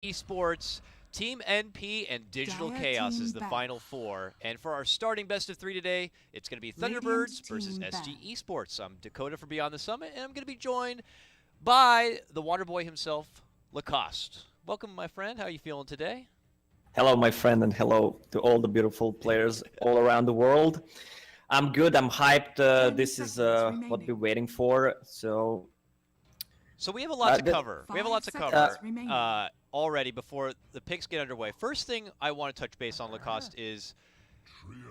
eSports, Team NP, and Digital Chaos is the final four. And for our starting best of three today, it's going to be Thunderbirds versus SG Esports. I'm Dakota from Beyond the Summit, and I'm going to be joined by the Waterboy himself, Lacoste. Welcome, my friend. How are you feeling today? Hello, my friend, and hello to all the beautiful players all around the world. I'm good. I'm hyped. This is what we're waiting for. So we have a lot to cover. We have a lot to cover already before the picks get underway. First thing I want to touch base on, Lacoste, is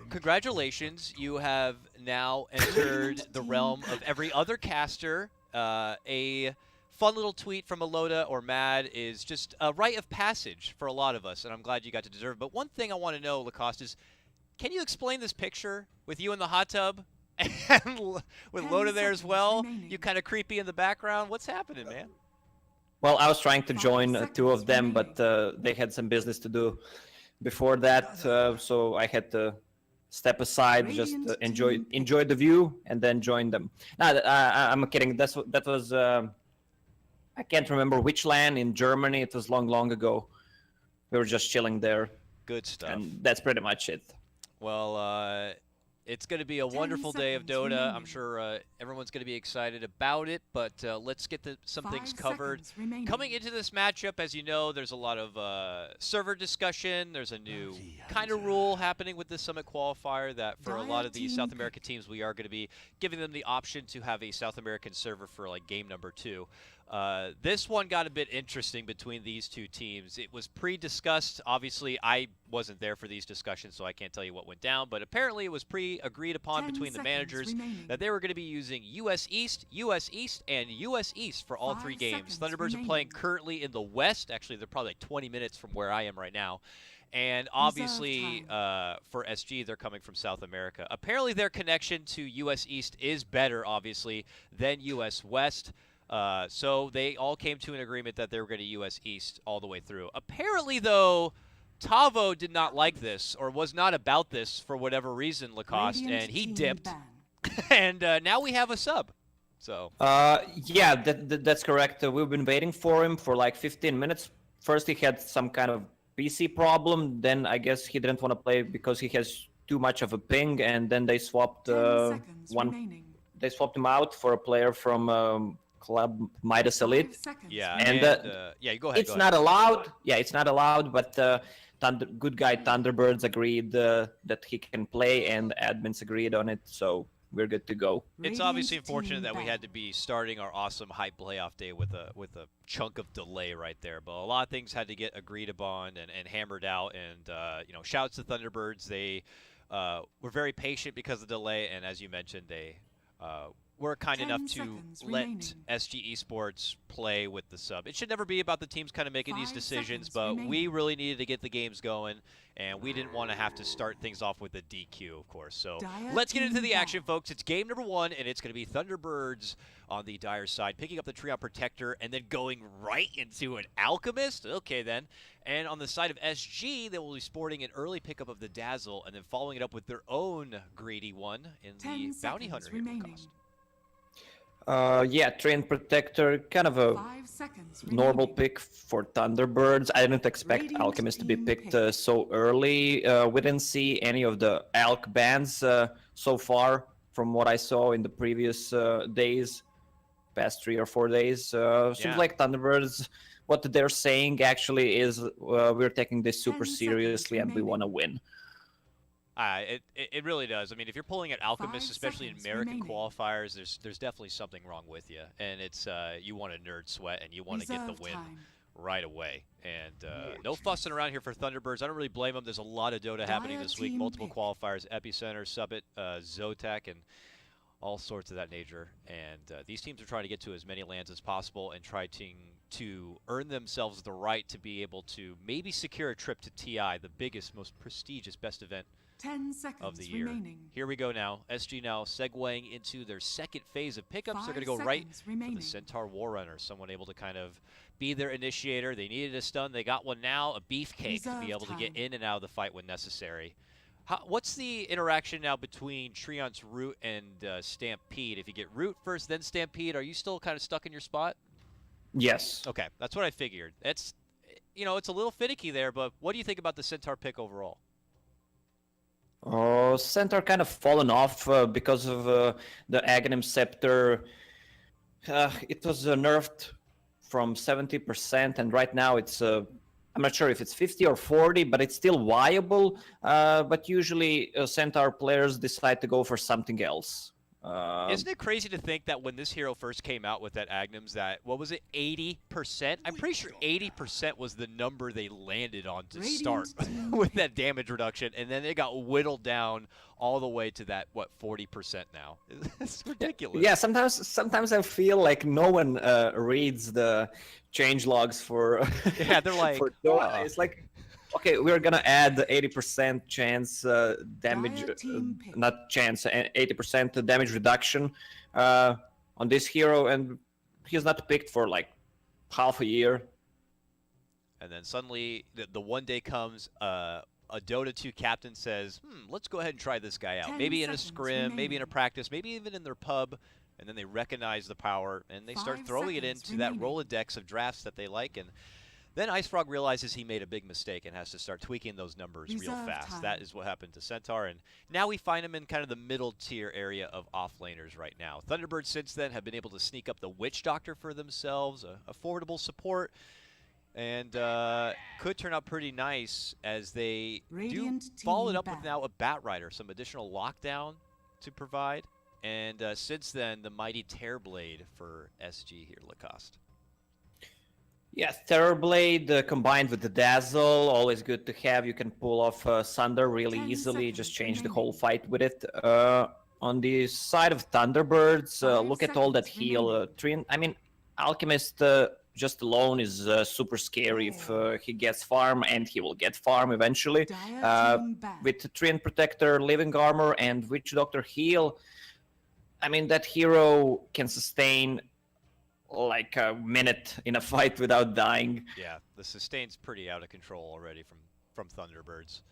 congratulations. You have now entered the realm of every other caster. A fun little tweet from Aloda or Mad is just a rite of passage for a lot of us, and I'm glad you got to deserve it. But one thing I want to know, Lacoste, is can you explain this picture with you in the hot tub? And with Loda there as well, you kind of creepy in the background. What's happening, man? Well, I was trying to join two of them, but they had some business to do before that, so I had to step aside, just enjoy the view, and then join them. No, I'm kidding. That was I can't remember which land in Germany. It was long ago. We were just chilling there. Good stuff. And that's pretty much it. Well, it's going to be a wonderful day of Dota. I'm sure everyone's going to be excited about it, but let's get some things covered. Coming into this matchup, as you know, there's a lot of server discussion. There's a new kind of rule happening with this Summit Qualifier that for a lot of the South American teams, we are going to be giving them the option to have a South American server for like game number 2. This one got a bit interesting between these two teams. It was pre-discussed. Obviously, I wasn't there for these discussions, so I can't tell you what went down. But apparently, it was pre-agreed upon between the managers that they were going to be using US East, and US East for all 3 games. Thunderbirds are playing currently in the West. Actually, they're probably like 20 minutes from where I am right now. And obviously, for SG, they're coming from South America. Apparently, their connection to US East is better, obviously, than US West. So they all came to an agreement that they were going to US East all the way through. Apparently, though, Tavo did not like this or was not about this for whatever reason, Lacoste, and he dipped. And now we have a sub. So. Yeah, that's correct. We've been waiting for him for like 15 minutes. First, he had some kind of PC problem. Then I guess he didn't want to play because he has too much of a ping. And then they swapped They swapped him out for a player from. Club Midas Elite. Yeah, yeah, go ahead. It's not allowed. Yeah, it's not allowed. But good guy Thunderbirds agreed that he can play, and admins agreed on it. So we're good to go. It's obviously unfortunate that we had to be starting our awesome hype playoff day with a chunk of delay right there. But a lot of things had to get agreed upon and hammered out. And shouts to Thunderbirds. They were very patient because of the delay, and as you mentioned, they. We're kind enough to let SG Esports play with the sub. It should never be about the teams kind of making these decisions, but we really needed to get the games going, and we didn't want to have to start things off with a DQ, of course. So let's get into the action, folks. It's game number 1, and it's going to be Thunderbirds on the Dire side, picking up the Treon Protector and then going right into an Alchemist. Okay, then. And on the side of SG, they will be sporting an early pickup of the Dazzle and then following it up with their own greedy one in the Bounty Hunter here cost. Yeah, Train Protector, kind of a normal pick for Thunderbirds. I didn't expect Alchemist to be picked so early. We didn't see any of the Alch bans so far from what I saw in the previous days, past 3 or 4 days. Seems like Thunderbirds, what they're saying actually is we're taking this super seriously and we want to win. It really does. I mean, if you're pulling at Alchemist, especially in American qualifiers, there's definitely something wrong with you. And it's you want to nerd sweat and you want to get the win right away. And no fussing around here for Thunderbirds. I don't really blame them. There's a lot of Dota happening this week. Multiple qualifiers, Epicenter, Summit, Zotac, and all sorts of that nature. And these teams are trying to get to as many lands as possible and try to earn themselves the right to be able to maybe secure a trip to TI, the biggest, most prestigious, best event 10 seconds of the year. Remaining. Here we go now. SG now segueing into their second phase of pickups. They're going to go right for the Centaur Warrunner, someone able to kind of be their initiator. They needed a stun. They got one now, a beefcake to be able to get in and out of the fight when necessary. What's the interaction now between Treon's Root and Stampede? If you get Root first, then Stampede, are you still kind of stuck in your spot? Yes. Okay, that's what I figured. you know, it's a little finicky there, but what do you think about the Centaur pick overall? Oh, Centaur kind of fallen off because of the Aghanim Scepter. It was nerfed from 70%, and right now it's I'm not sure if it's 50 or 40, but it's still viable. But usually Centaur players decide to go for something else. Isn't it crazy to think that when this hero first came out with that Agnums, that, what was it, 80%? I'm pretty sure 80% was the number they landed on to start with that damage reduction, and then it got whittled down all the way to that, what, 40% now? It's ridiculous. Yeah, sometimes I feel like no one reads the change logs for Yeah, they're like, for Dota. It's like, okay, we're gonna add the 80% chance damage, not chance, 80% damage reduction on this hero, and he's not picked for like half a year. And then suddenly, the one day comes, a Dota 2 captain says, let's go ahead and try this guy out. Maybe in a scrim, maybe in a practice, maybe even in their pub. And then they recognize the power, and they start throwing it into that Rolodex of drafts that they like. And then IceFrog realizes he made a big mistake and has to start tweaking those numbers real fast. That is what happened to Centaur, and now we find him in kind of the middle tier area of offlaners right now. Thunderbirds since then have been able to sneak up the Witch Doctor for themselves, a affordable support, and could turn out pretty nice as they do follow it up with now a Bat Rider, some additional lockdown to provide, and since then the mighty Terrorblade for SG here, Lacoste. Yeah, Terrorblade combined with the Dazzle, always good to have. You can pull off Sunder really easily, just change the whole fight with it. On the side of Thunderbirds, look at all that heal. I mean, Alchemist just alone is super scary if he gets farm, and he will get farm eventually. With Treant Protector, Living Armor, and Witch Doctor heal, I mean, that hero can sustain like a minute in a fight without dying. Yeah, the sustain's pretty out of control already from Thunderbirds.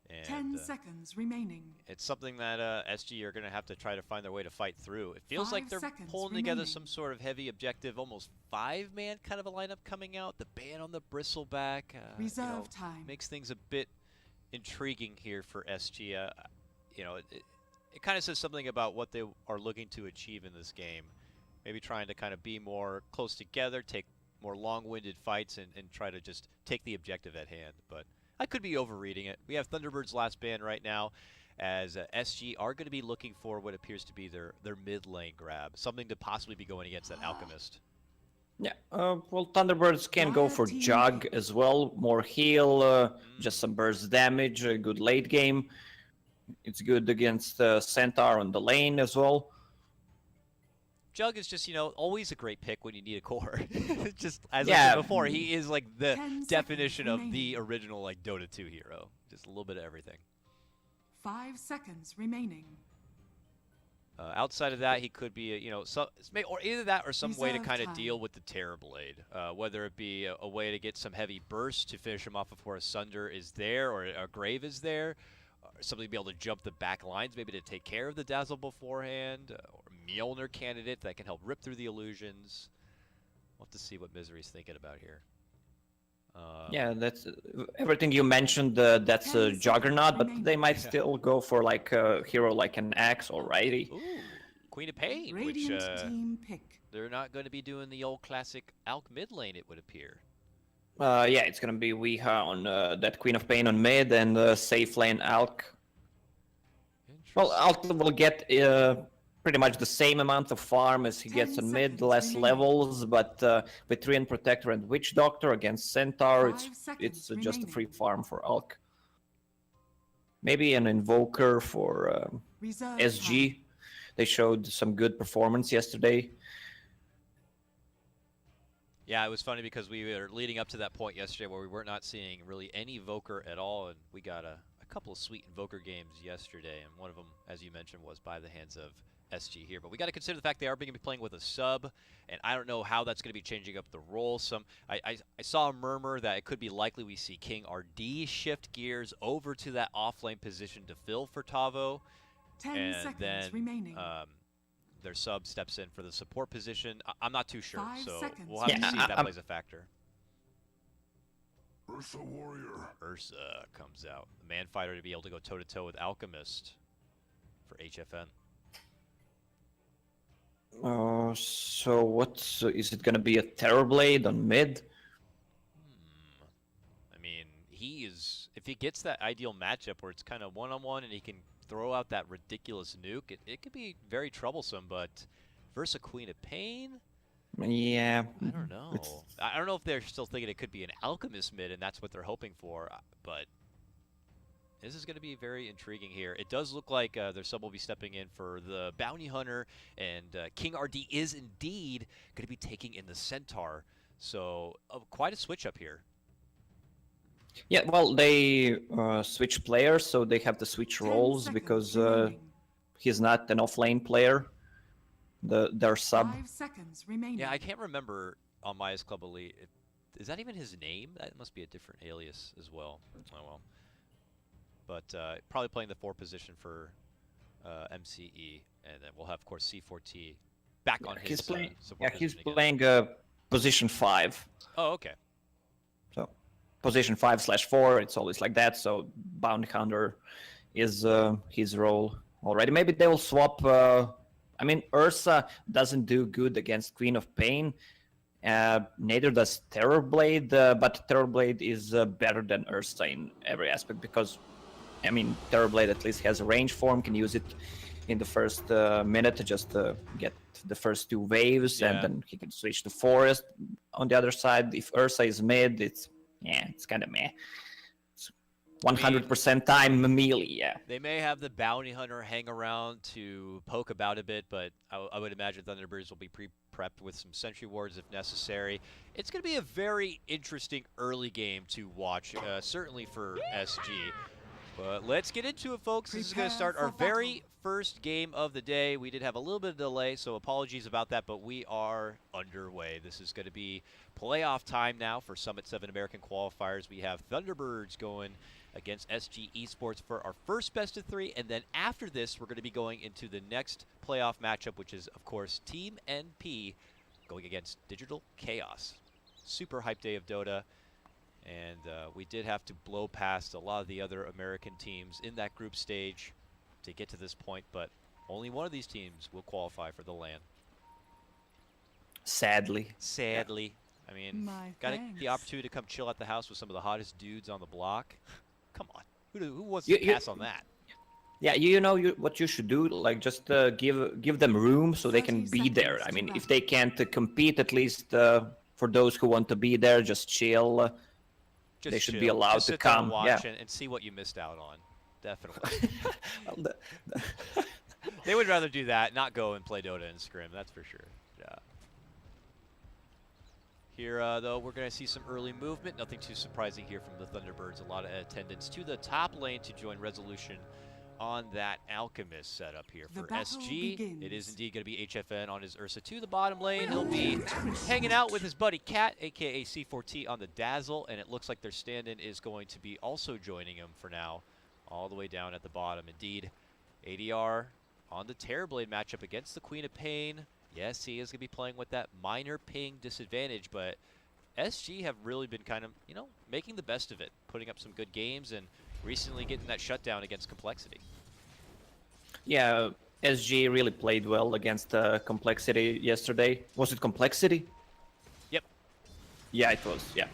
And, 10 seconds remaining. It's something that SG are going to have to try to find their way to fight through. It feels like they're pulling together some sort of heavy objective, almost 5-man kind of a lineup coming out. The ban on the Bristleback Reserve time makes things a bit intriguing here for SG. You know, it kind of says something about what they are looking to achieve in this game. Maybe trying to kind of be more close together, take more long-winded fights, and try to just take the objective at hand. But I could be overreading it. We have Thunderbirds last ban right now, as SG are going to be looking for what appears to be their mid lane grab, something to possibly be going against that Alchemist. Yeah, well, Thunderbirds can go for Jug as well, more heal, just some burst damage, a good late game. It's good against Centaur on the lane as well. Jug is just, you know, always a great pick when you need a core. Just as I said before, he is like the definition of the original like Dota 2 hero. Just a little bit of everything. 5 seconds remaining. Outside of that, he could be, you know, or either that or some way to kind of deal with the Terrorblade. Whether it be a way to get some heavy bursts to finish him off before a Sunder is there or a Grave is there. Or somebody to be able to jump the back lines, maybe to take care of the Dazzle beforehand. Or Mjolnir candidate that can help rip through the illusions. We'll have to see what Misery's thinking about here. Yeah, that's everything you mentioned. That's a Juggernaut, but they might still go for like a hero like an Axe or Righty. Ooh, Queen of Pain, Radiant team pick. They're not going to be doing the old classic Alk mid lane, it would appear. Yeah, it's gonna be Weeha on that Queen of Pain on mid and safe lane Alk. Well, Alk will get pretty much the same amount of farm as he gets on mid, less levels, but with Treant Protector and Witch Doctor against Centaur, it's just a free farm for Alk. Maybe an Invoker for SG. They showed some good performance yesterday. Yeah, it was funny because we were leading up to that point yesterday where we were not seeing really any Invoker at all, and we got a couple of sweet Invoker games yesterday, and one of them, as you mentioned, was by the hands of SG here. But we got to consider the fact they are going to be playing with a sub, and I don't know how that's going to be changing up the role. I saw a murmur that it could be likely we see King RD shift gears over to that offlane position to fill for Tavo, 10 and seconds then remaining. their sub steps in for the support position. I'm not too sure, 5 so seconds. we'll have to see if that plays a factor. Ursa Warrior. Ursa comes out. The man fighter to be able to go toe-to-toe with Alchemist for HFN. So what is it gonna be, a Terrorblade on mid? I mean, he is, if he gets that ideal matchup where it's kind of one-on-one and he can throw out that ridiculous nuke, it could be very troublesome, but versus a Queen of Pain? Yeah. I don't know. I don't know if they're still thinking it could be an Alchemist mid and that's what they're hoping for, but this is going to be very intriguing here. It does look like their sub will be stepping in for the Bounty Hunter, and King RD is indeed going to be taking in the Centaur. So quite a switch up here. Yeah, well, they switch players, so they have to switch 10 roles seconds because remaining. he's not an off-lane player. Their sub. 5 seconds remaining. Yeah, I can't remember on Maya's Club Elite. Is that even his name? That must be a different alias as well. Oh well. But probably playing the 4 position for MCE, and then we'll have, of course, C4T back on his Playing, support he's position again. playing position 5. Oh, okay. So position 5/4, it's always like that. So Bounty Hunter is his role already. Maybe they will swap. I mean, Ursa doesn't do good against Queen of Pain. Neither does Terrorblade, but Terrorblade is better than Ursa in every aspect because, I mean, Terrorblade at least has a range form, can use it in the first minute to just get the first 2 waves, and then he can switch to Forest. On the other side, if Ursa is mid, it's kind of meh. It's 100% time melee, yeah. They may have the Bounty Hunter hang around to poke about a bit, but I would imagine Thunderbirds will be prepped with some Sentry Wards if necessary. It's going to be a very interesting early game to watch, certainly for SG. But let's get into it, folks. This is going to start our very first game of the day. We did have a little bit of delay, so apologies about that, but we are underway. This is going to be playoff time now for Summit 7 American qualifiers. We have Thunderbirds going against SG eSports for our first best of 3, and then after this, we're going to be going into the next playoff matchup, which is, of course, Team NP going against Digital Chaos. Super hype day of Dota. And we did have to blow past a lot of the other American teams in that group stage to get to this point, but only one of these teams will qualify for the LAN. Sadly. Sadly. I mean, got the opportunity to come chill at the house with some of the hottest dudes on the block. Come on. Who wants to pass on that? Yeah, you know what you should do? Like, just give them room so they can be there. I mean, if they can't compete, at least for those who want to be there, just chill. They should be allowed to come. Watch and see what you missed out on. Definitely. They would rather do that, not go and play Dota and scrim. That's for sure. Yeah. Here, though, we're going to see some early movement. Nothing too surprising here from the Thunderbirds. A lot of attendance to the top lane to join Resolution on that Alchemist setup here for SG. It is indeed going to be HFN on his Ursa to the bottom lane. He'll be hanging out with his buddy Cat, aka C4T, on the Dazzle, and it looks like their stand-in is going to be also joining him for now, all the way down at the bottom. Indeed, ADR on the Terrorblade matchup against the Queen of Pain. Yes, he is going to be playing with that minor ping disadvantage, but SG have really been kind of, you know, making the best of it, putting up some good games and recently getting that shutdown against Complexity. Yeah, SG really played well against Complexity yesterday. Was it Complexity? Yep. Yeah, it was, yeah.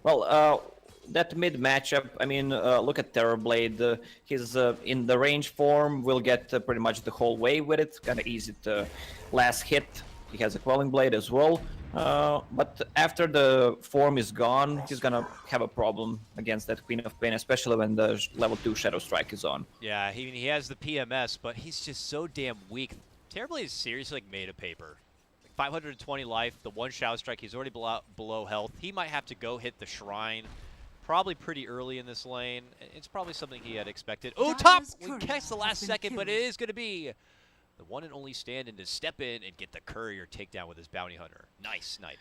Well, that mid matchup, I mean, look at Terrorblade. He's in the range form, will get pretty much the whole way with it. Kind of easy to last hit. He has a Quelling Blade as well. But after the form is gone, he's gonna have a problem against that Queen of Pain, especially when the level 2 Shadow Strike is on. Yeah, he has the PMS, but he's just so damn weak. Terrorblade is seriously like made of paper. Like 520 life, the 1 Shadow Strike, he's already below health. He might have to go hit the Shrine probably pretty early in this lane. It's probably something he had expected. Oh, top! We catch the last second, but it is going to be the one and only stand-in to step in and get the courier takedown with his Bounty Hunter. Nice snipe.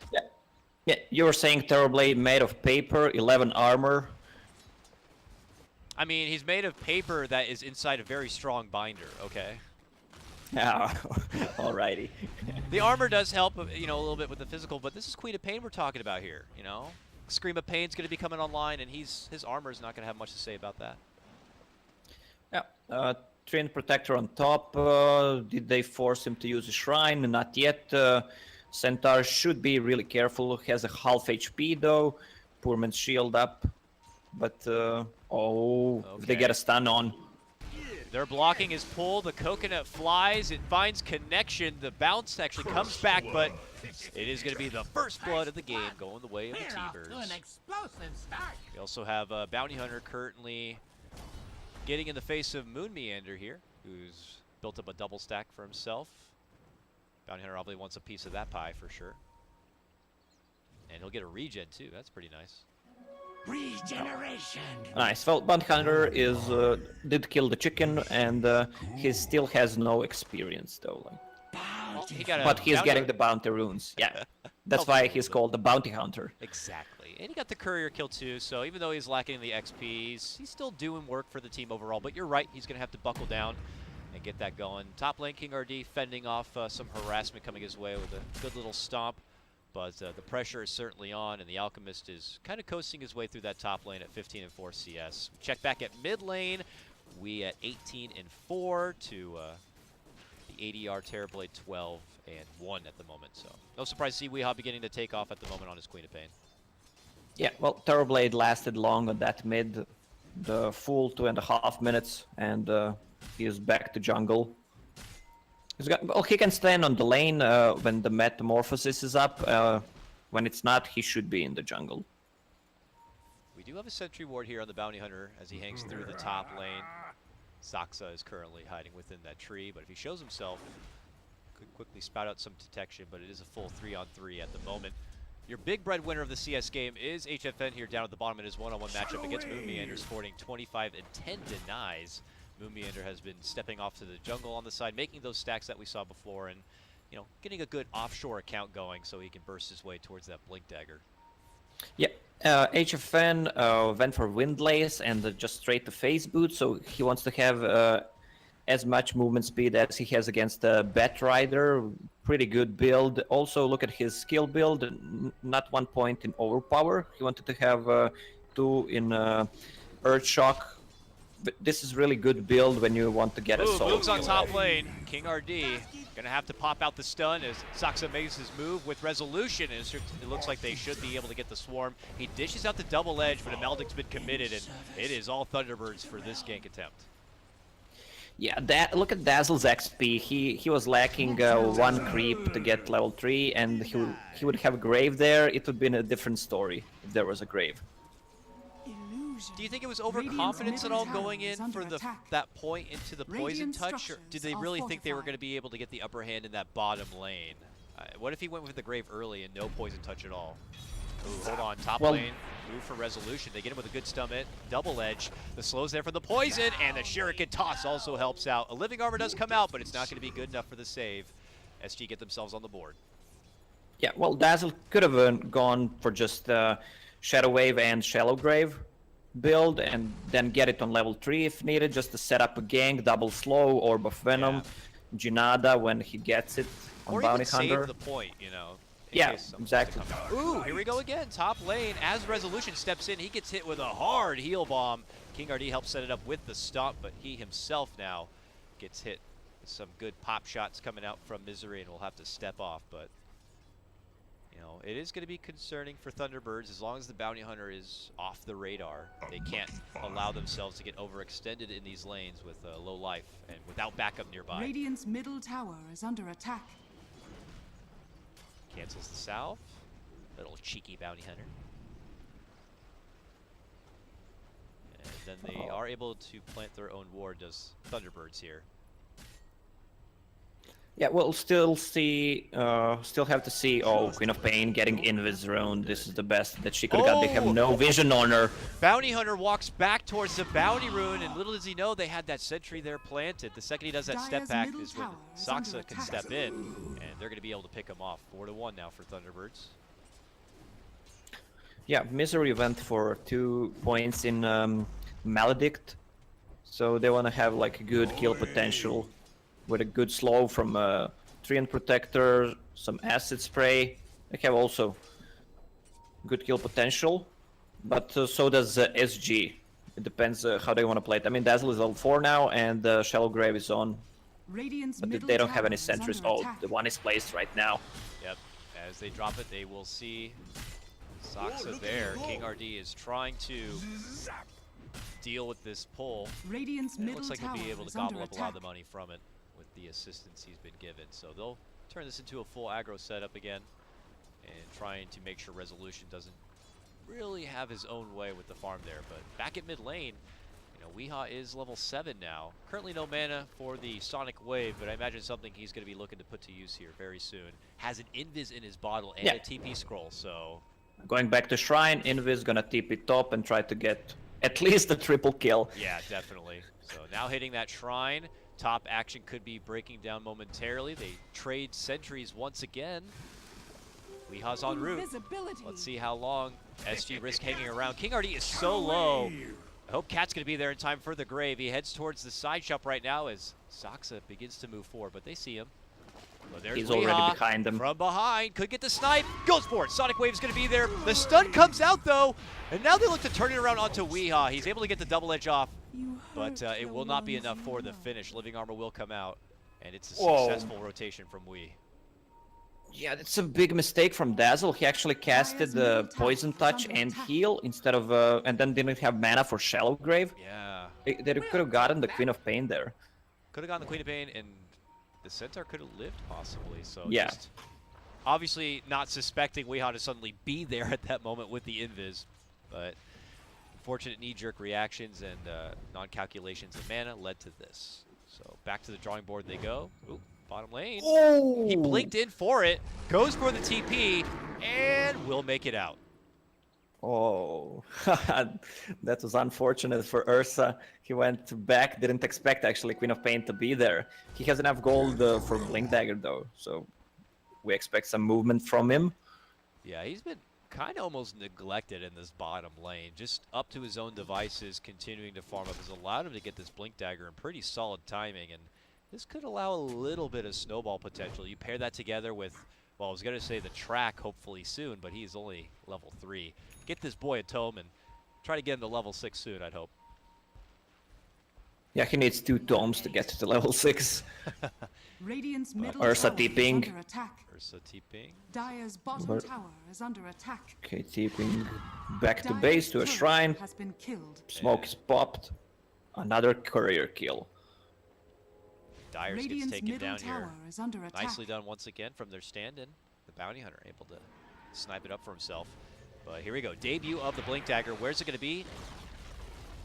Yeah, you were saying Terrorblade made of paper, 11 armor. I mean, he's made of paper that is inside a very strong binder, okay? Yeah, alrighty. The armor does help, you know, a little bit with the physical, but this is Queen of Pain we're talking about here, you know? Scream of Pain's going to be coming online, and his armor is not going to have much to say about that. Yeah, Treant Protector on top. Did they force him to use a Shrine? Not yet. Centaur should be really careful. Has a half HP though. Poor man's shield up. But, if they get a stun on. They're blocking his pull. The coconut flies. It finds connection. The bounce actually comes back, but it is going to be the first blood of the game going the way of the T-Birds. We also have Bounty Hunter currently getting in the face of Moon Meander here, who's built up a double stack for himself. Bounty Hunter obviously wants a piece of that pie for sure. And he'll get a regen too. That's pretty nice. Regeneration. Nice. Well, Bounty Hunter is did kill the chicken, and he still has no experience though. But he's getting the bounty runes. Yeah, that's why he's called the Bounty Hunter. Exactly. And he got the courier kill too, so even though he's lacking the XPs, he's still doing work for the team overall. But you're right, he's going to have to buckle down and get that going. Top lane, King RD fending off some harassment coming his way with a good little stomp. But the pressure is certainly on, and the Alchemist is kind of coasting his way through that top lane at 15 and 4 CS. Check back at mid lane. We at 18 and 4 to the ADR Terrorblade 12 and 1 at the moment. So no surprise to see Weehaw beginning to take off at the moment on his Queen of Pain. Yeah, well, Terrorblade lasted long on that mid, the full 2.5 minutes, and he is back to jungle. Well, he can stand on the lane when the Metamorphosis is up. When it's not, he should be in the jungle. We do have a sentry ward here on the Bounty Hunter as he hangs through the top lane. Saxa is currently hiding within that tree, but if he shows himself, could quickly spout out some detection, but it is a full 3-on-3 at the moment. Your big breadwinner of the CS game is HFN here down at the bottom in his one-on-one matchup against Moon Meander, sporting 25 and 10 denies. Moon Meander has been stepping off to the jungle on the side, making those stacks that we saw before, and getting a good offshore account going so he can burst his way towards that Blink Dagger. Yeah, HFN went for Windlace and just straight to Phase Boot, so he wants to have as much movement speed as he has against Bat Rider. Pretty good build. Also, look at his skill build. Not 1 point in Overpower. He wanted to have 2 in Earth Shock. But this is really good build when you want to get a solo. Moves on top lane. King RD gonna have to pop out the stun as Saxa makes his move with resolution, and it looks like they should be able to get the swarm. He dishes out the double edge, but Ameldic's been committed, and it is all Thunderbirds for this gank attempt. Yeah, look at Dazzle's XP. He was lacking 1 creep to get level 3, and he would have a grave there. It would be a different story if there was a grave. Do you think it was overconfidence at all going in for that point into the poison touch, or did they really think they were going to be able to get the upper hand in that bottom lane? What if he went with the grave early and no poison touch at all? Ooh, hold on, top lane, move for resolution. They get him with a good stomach, double edge. The slow's there for the poison, and the shuriken toss also helps out. A living armor does come out, but it's not going to be good enough for the save. SG get themselves on the board. Yeah, well, Dazzle could have gone for just Shadow Wave and Shallow Grave build, and then get it on level 3 if needed, just to set up a gank, double slow, Orb of Venom, Jinada when he gets it on Bounty Hunter. Save the point, Yeah, exactly. Ooh, here we go again. Top lane, as Resolution steps in, he gets hit with a hard heal bomb. King RD helps set it up with the stomp, but he himself now gets hit with some good pop shots coming out from Misery, and will have to step off, but it is going to be concerning for Thunderbirds as long as the Bounty Hunter is off the radar. They can't allow themselves to get overextended in these lanes with low life and without backup nearby. Radiant's middle tower is under attack. Cancels the south. Little cheeky Bounty Hunter. And then they are able to plant their own ward, does Thunderbirds here. Yeah, we'll still have to see, Queen of Pain getting Invis Rune. This is the best that she could have got. They have no vision on her. Bounty Hunter walks back towards the Bounty Rune, and little does he know they had that sentry there planted. The second he does that step back is when Saxa can step in, and they're going to be able to pick him off. 4-1 now for Thunderbirds. Yeah, Misery went for 2 points in Maledict, so they want to have like a good kill potential with a good slow from Treant Protector, some Acid Spray. They have also good kill potential, but so does SG. It depends how they want to play it. I mean, Dazzle is level 4 now, and Shallow Grave is on, Radiant's but middle they don't have tower any is sentries. under Oh, attack. the one is placed right now. Yep. As they drop it, they will see Saksa there. King RD is trying to deal with this pull. Radiant's And it middle looks like he'll tower be able to is under gobble up a lot of attack. the money from it with the assistance he's been given. So they'll turn this into a full aggro setup again and trying to make sure Resolution doesn't really have his own way with the farm there. But back at mid lane, Weehaw is level 7 now. Currently no mana for the Sonic Wave, but I imagine something he's going to be looking to put to use here very soon. Has an Invis in his bottle and a TP scroll, so... Going back to Shrine, Invis gonna TP top and try to get at least a triple kill. Yeah, definitely. So now hitting that Shrine. Top action could be breaking down momentarily. They trade sentries once again. Weehaw's en route. Let's see how long SG risk hanging around. King RD is so low. I hope Cat's going to be there in time for the grave. He heads towards the side shop right now as Saksa begins to move forward, but they see him. Well, there's He's Weehaw already behind them. from behind. Could get the snipe. Goes for it. Sonic Wave's going to be there. The stun comes out, though. And now they look to turn it around onto Weehaw. He's able to get the double edge off, but it will not be enough for the finish. Living Armor will come out, and it's a successful rotation from Wee. Yeah, that's a big mistake from Dazzle. He actually casted the Poison Touch and Heal instead of, and then didn't have mana for Shallow Grave. Yeah. They could have gotten the Queen of Pain there. Could have gotten the Queen of Pain, and the Centaur could have lived, possibly. So yeah. Just obviously not suspecting Weehaw to suddenly be there at that moment with the Invis, but unfortunate knee-jerk reactions and non-calculations of mana led to this. So back to the drawing board they go. Ooh. Bottom lane. Oh! He blinked in for it, goes for the TP, and will make it out. Oh, that was unfortunate for Ursa. He went back, didn't expect actually Queen of Pain to be there. He has enough gold for Blink Dagger though, so we expect some movement from him. Yeah, he's been kind of almost neglected in this bottom lane. Just up to his own devices, continuing to farm up has allowed him to get this Blink Dagger in pretty solid timing, and this could allow a little bit of snowball potential. You pair that together with, well, I was going to say the track hopefully soon, but he's only level 3. Get this boy a tome and try to get him to level 6 soon, I'd hope. Yeah, he needs 2 tomes to get to level 6. Radiant's middle Ursa tower is TPing. under attack. Ursa TPing. Dire's bottom tower is under attack. Okay, TPing back to Dire's base to a turret shrine. has been killed. Smoke is popped. Another courier kill. Dyers gets Radiant's taken middle down tower here. is under attack. Nicely done once again from their stand-in. The Bounty Hunter able to snipe it up for himself. But here we go. Debut of the Blink Dagger. Where's it going to be?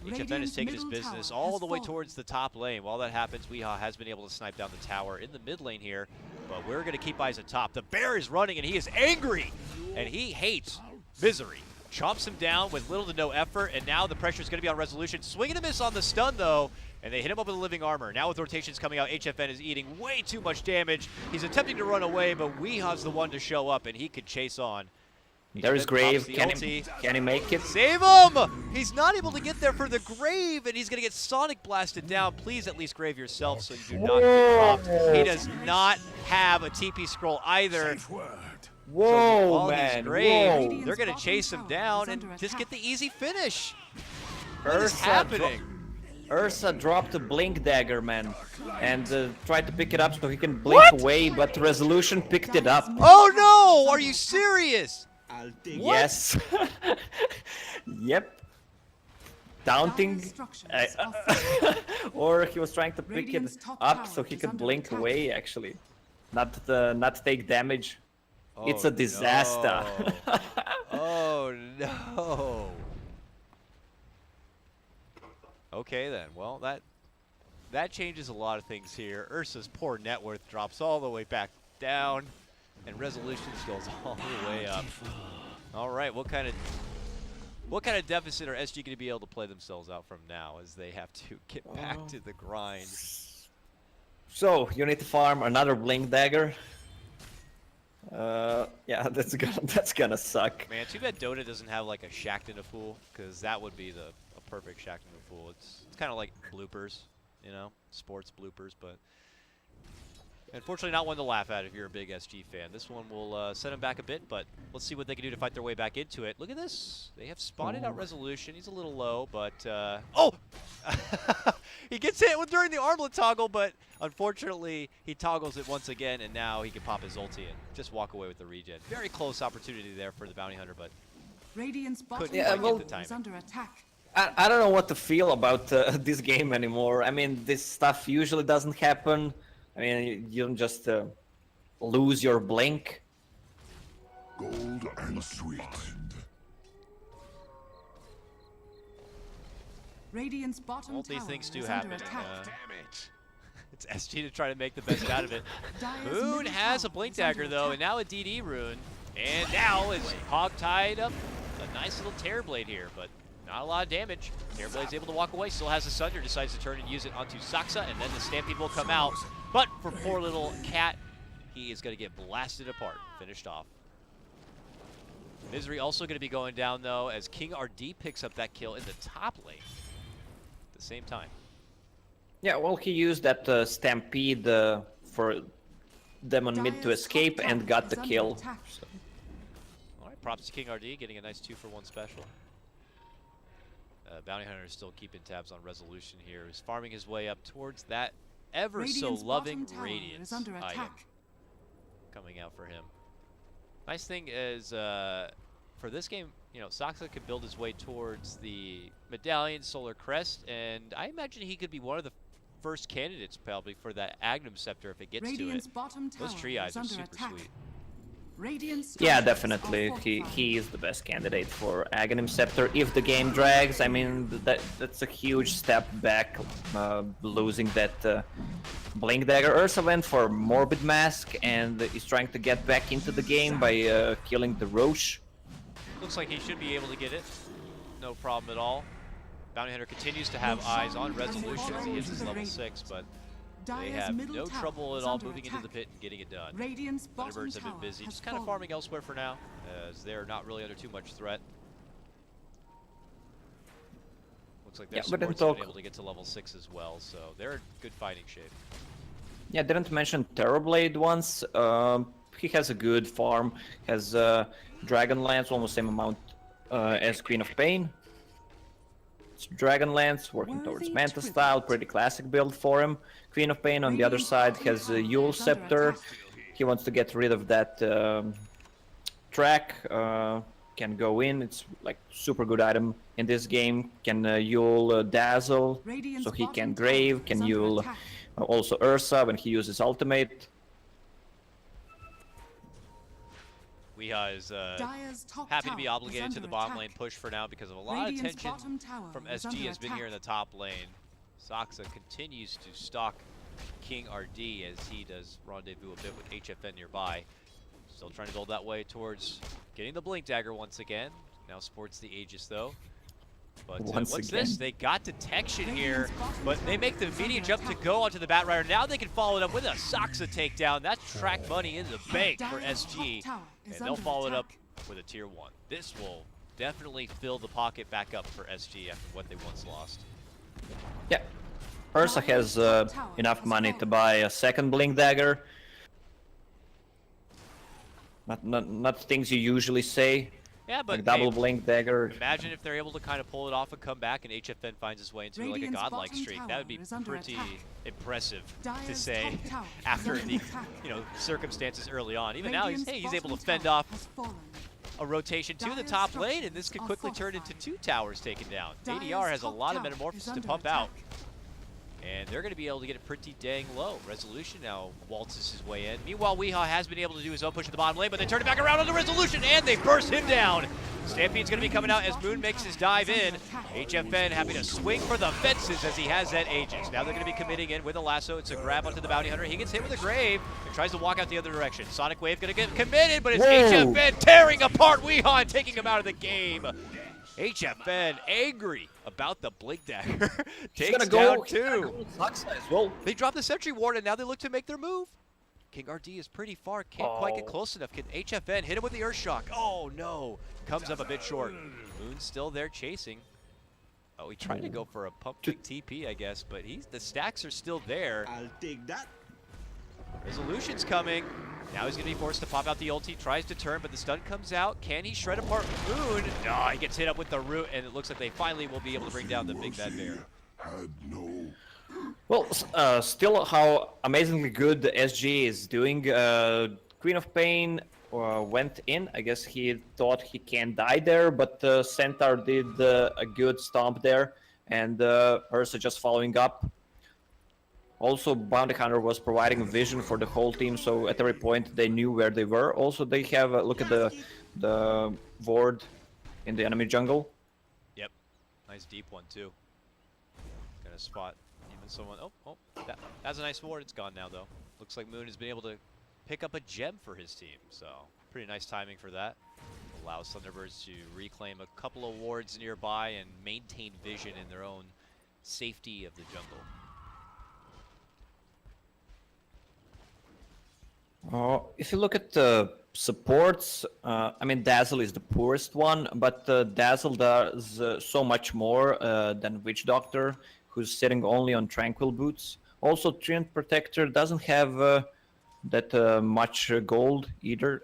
HFN is Radiant's taking his middle business tower all has the way fallen. towards the top lane. While that happens, Weehaw has been able to snipe down the tower in the mid lane here. But we're going to keep eyes at top. The bear is running, and he is angry. And he hates Misery. Chomps him down with little to no effort, and now the pressure is going to be on Resolution. Swing and a miss on the stun, though, and they hit him up with a Living Armor. Now with rotations coming out, HFN is eating way too much damage. He's attempting to run away, but Weehaw's the one to show up, and he could chase on. There is HFN Grave. pops the Can he make it? Save him! He's not able to get there for the Grave, and he's going to get Sonic blasted down. Please at least Grave yourself so you do not get dropped. He does not have a TP scroll either. Whoa, All man. these Grave, Whoa. they're going to chase him down and just get the easy finish. What is Ursa happening? Ursa dropped a Blink Dagger, man, and tried to pick it up so he can blink away, but Resolution picked it up. Oh no! Are you serious? Yes. Yep. Taunting. Dire's structures are Or he was trying to pick it Radiant's top up tower so he is could under blink attack. away, actually. Not take damage. It's Oh, a disaster. no. Oh no. Okay then. Well, that changes a lot of things here. Ursa's poor net worth drops all the way back down, and Resolutions goes all the way up. All right, what kind of deficit are SG going to be able to play themselves out from now as they have to get back to the grind? So you need to farm another Blink Dagger. Yeah, that's gonna suck. Man, too bad Dota doesn't have like a Shacked in a Fool, because that would be a perfect Shacked in a Fool. It's kind of like bloopers, you know, sports bloopers, but Unfortunately, not one to laugh at if you're a big SG fan. This one will set him back a bit, but let's see what they can do to fight their way back into it. Look at this. They have spotted out Resolution. He's a little low, but... oh! He gets hit during the armlet toggle, but unfortunately, he toggles it once again, and now he can pop his ulti and just walk away with the regen. Very close opportunity there for the Bounty Hunter, but Radiant's bottom Couldn't quite tower get the is timing. under attack. I don't know what to feel about this game anymore. I mean, this stuff usually doesn't happen. I mean, you don't just lose your blink. Gold and sweet. Radiant's bottom all tower these things do is happen. under attack. Damn it. It's SG to try to make the best out of it. Dire's Moon middle has a tower blink is under dagger though, attack. and now a DD rune. And now is hog tied up a nice little Terrorblade here, but not a lot of damage. Terrorblade's able to walk away, still has the Sunder, decides to turn and use it onto Saksa, and then the Stampede will come out. But for poor little Cat, he is going to get blasted apart, finished off. Misery also going to be going down though, as King RD picks up that kill in the top lane at the same time. Yeah, well, he used that Stampede for them on mid to Dire's escape top and tower got is the under kill. attack. So, All right, props to King RD, getting a nice 2-for-1 special. Bounty Hunter is still keeping tabs on Resolution here. He's farming his way up towards that ever Radiant's so loving bottom tower Radiance is under item attack. coming out for him. Nice thing is, for this game, you know, Saksa could build his way towards the Medallion, Solar Crest, and I imagine he could be one of the first candidates probably for that Agnum Scepter if it gets Radiant's to it. bottom tower Those triads is are under super attack. sweet. Radiant's yeah, structures definitely. are He fortified. is the best candidate for Aghanim Scepter if the game drags. I mean, that's a huge step back, losing that Blink Dagger. Ursa went for Morbid Mask and is trying to get back into the game by killing the Roche. Looks like he should be able to get it. No problem at all. Bounty Hunter continues to have eyes on Resolution as he hits his level 6, but they Dire's have middle no tower trouble is at all under moving into attack. the pit and getting it done. Radiant's bottom Thunderbirds have been tower busy, has just kind of fallen. farming elsewhere for now, as they're not really under too much threat. Looks like their Yeah, but then supports have been talk- able to get to level 6 as well, so they're in good fighting shape. Yeah, didn't mention Terrorblade once. He has a good farm, has Dragonlance, almost same amount as Queen of Pain. It's Dragonlance, working towards Worthy Manta tribute. style, pretty classic build for him. Queen of Pain on the other Radiant's side bottom has tower Yule is under Scepter. attack. He wants to get rid of that track. Can go in, it's like super good item in this game. Can Yule Dazzle, Radiant's so he bottom can tower Grave, is can under Yule attack. also Ursa when he uses ultimate. Weeha is Dire's top happy to be tower is obligated to under the bottom attack. lane push for now because of a lot Radiant's of tension bottom tower from is SG under has been here in the attack. top lane. Saksa continues to stalk King RD as he does rendezvous a bit with HFN nearby. Still trying to build that way towards getting the Blink Dagger once again. Now sports the Aegis though. But Once what's again. this? They got detection here, Radiant's bottom but they tower make the is immediate under jump to attack. go onto the Bat Rider. Now they can follow it up with a Saksa takedown. That's track money in the bank for Dire's SG. top tower is And they'll under follow it up attack. with a tier 1. This will definitely fill the pocket back up for SG after what they once lost. Yeah, Ursa has enough money to buy a second Blink Dagger. Not things you usually say, Yeah, but like double hey, Blink Dagger. imagine if they're able to kind of pull it off and come back and HFN finds his way into like a Radiant's godlike bottom streak. That tower would be is under pretty attack. impressive to Dire's say top tower is after under the attack. circumstances early on. Even now Radiant's he's able to bottom fend tower off has fallen. a rotation to the Dire's top lane, and this structures could are quickly turn into fortified. 2 towers taken down. Dire's ADR has a top lot of tower metamorphosis is to under pump out. attack. And they're going to be able to get it pretty dang low. Resolution now waltzes his way in. Meanwhile, Weehaw has been able to do his own push in the bottom lane, but they turn it back around on the Resolution, and they burst him down. Stampede's going to be coming out as Moon makes his dive in. HFN happy to swing for the fences as he has that Aegis. Now they're going to be committing in with a lasso. It's a grab onto the Bounty Hunter. He gets hit with a Grave and tries to walk out the other direction. Sonic Wave going to get committed, but it's Whoa. HFN tearing apart Weehaw and taking him out of the game. HFN angry about the Blink Dagger. He's Takes gonna down go. 2. Saksa as well. They dropped the Sentry Ward, and now they look to make their move. King RD is pretty far, can't quite get Oh. close enough. Can HFN hit him with the Earthshock? Oh no, comes up a bit short. Moon's still there chasing. Oh, he tried to go for a pump kick TP, I guess, but the stacks are still there. I'll take that. Resolution's coming. Now he's going to be forced to pop out the ulti, tries to turn, but the stun comes out. Can he shred apart Moon? No, he gets hit up with the root, and it looks like they finally will be able to bring down the big bad bear. Had no Well, still how amazingly good the SG is doing. Queen of Pain went in. I guess he thought he can't die there, but Centaur did a good stomp there, and Ursa just following up. Also, Bounty Hunter was providing vision for the whole team, so at every point they knew where they were. Also, they have a look at the ward in the enemy jungle. Yep, nice deep one too. Gonna spot even someone. Oh, that's a nice ward. It's gone now though. Looks like Moon has been able to pick up a gem for his team, so pretty nice timing for that. Allows Thunderbirds to reclaim a couple of wards nearby and maintain vision in their own safety of the jungle. If you look at the supports, I mean Dazzle is the poorest one, but Dazzle does so much more than Witch Doctor, who's sitting only on Tranquil Boots. Also, Treant Protector doesn't have that much gold either.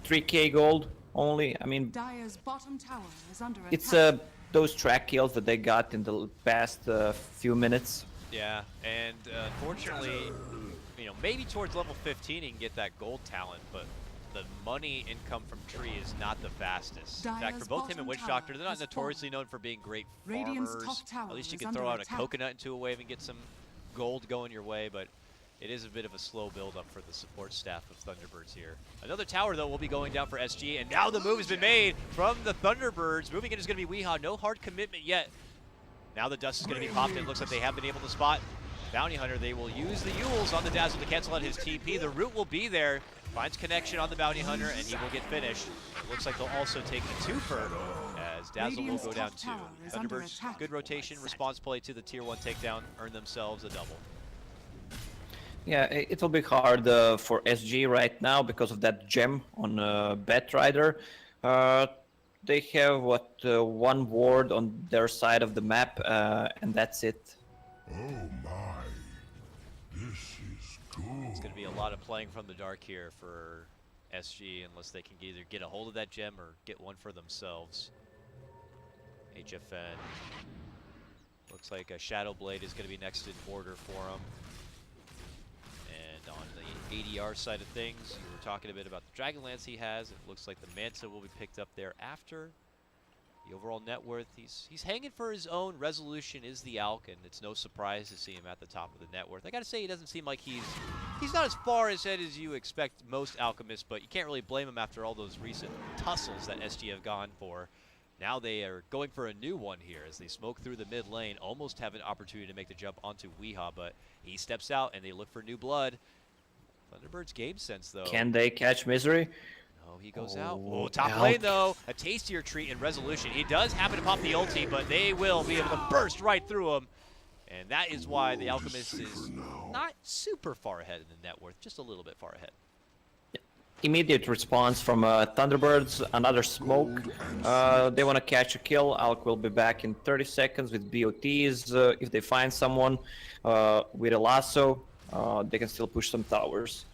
3k gold only. I mean, Dire's bottom tower is under it's attack. those track kills that they got in the past few minutes. Yeah, and unfortunately, you know, maybe towards level 15 he can get that gold talent, but the money income from Tree is not the fastest. In fact, for both him and Witch Doctor, they're not notoriously known for being great Radiant's farmers. top tower At least you is can under throw out a attack. coconut into a wave and get some gold going your way, but it is a bit of a slow build-up for the support staff of Thunderbirds here. Another tower, though, will be going down for SG, and now the move has been made from the Thunderbirds. Moving in is going to be Weehaw. No hard commitment yet. Now the dust is going to be popped. It looks like they have been able to spot Bounty Hunter. They will use the Yules on the Dazzle to cancel out his TP. The root will be there. Finds connection on the Bounty Hunter, and he will get finished. It looks like they'll also take the twofer, as Dazzle will go down two. Thunderbirds, good rotation, response play to the tier 1 takedown, earn themselves a double. Yeah, it will be hard for SG right now because of that gem on Batrider. They have, one ward on their side of the map, and that's it. Oh my, this is good. It's going to be a lot of playing from the dark here for SG, unless they can either get a hold of that gem or get one for themselves. HFN. Looks like a Shadow Blade is going to be next in order for them. And on the ADR side of things, you were talking a bit about the Dragonlance he has. It looks like the Manta will be picked up there after. The overall net worth, he's hanging for his own. Resolution is the Alk, and it's no surprise to see him at the top of the net worth. I gotta say, he doesn't seem like he's not as far ahead as you expect most alchemists, but you can't really blame him after all those recent tussles that SG have gone for. Now they are going for a new one here as they smoke through the mid lane, almost have an opportunity to make the jump onto Weehaw, but he steps out and they look for new blood. Thunderbird's game sense, though. Can they catch Misery? Oh, he goes out. Oh, top lane, though. A tastier treat in Resolution. He does happen to pop the ulti, but they will be able to burst right through him. And that is why the Alchemist is not super far ahead in the net worth, just a little bit far ahead. Immediate response from Thunderbirds, another smoke. They want to catch a kill. Alk will be back in 30 seconds with BOTs. If they find someone with a lasso, they can still push some towers.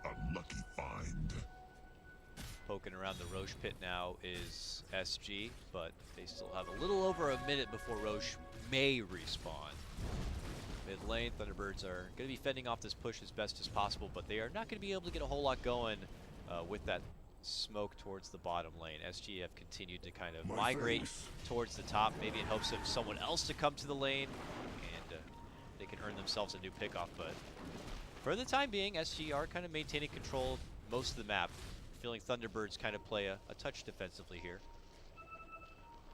A lucky find. Poking around the Roche pit now is SG, but they still have a little over a minute before Roche may respawn. Mid lane, Thunderbirds are going to be fending off this push as best as possible, but they are not going to be able to get a whole lot going with that smoke towards the bottom lane. SG have continued to kind of migrate towards the top, maybe in hopes of someone else to come to the lane, and they can earn themselves a new pickoff, but for the time being, SG are kind of maintaining control of most of the map, feeling Thunderbirds kind of play a touch defensively here.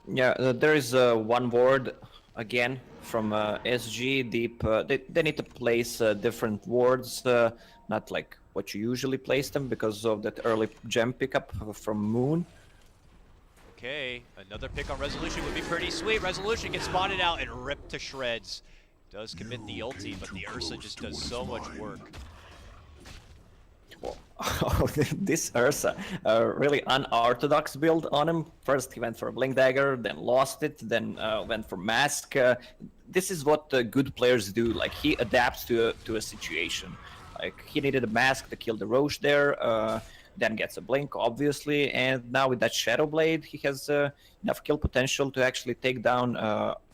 Yeah, there is one ward again from SG deep. They need to place different wards, not like what you usually place them because of that early gem pickup from Moon. Okay, another pick on Resolution would be pretty sweet. Resolution gets spotted out and ripped to shreds. Does commit the ulti, but the Ursa just does so much work. Oh, this Ursa, really unorthodox build on him. First he went for a Blink Dagger, then lost it, then went for Mask. this is what good players do. Like, he adapts to a situation. Like, he needed a mask to kill the Roche there, then gets a blink, obviously, and now with that Shadow Blade, he has enough kill potential to actually take down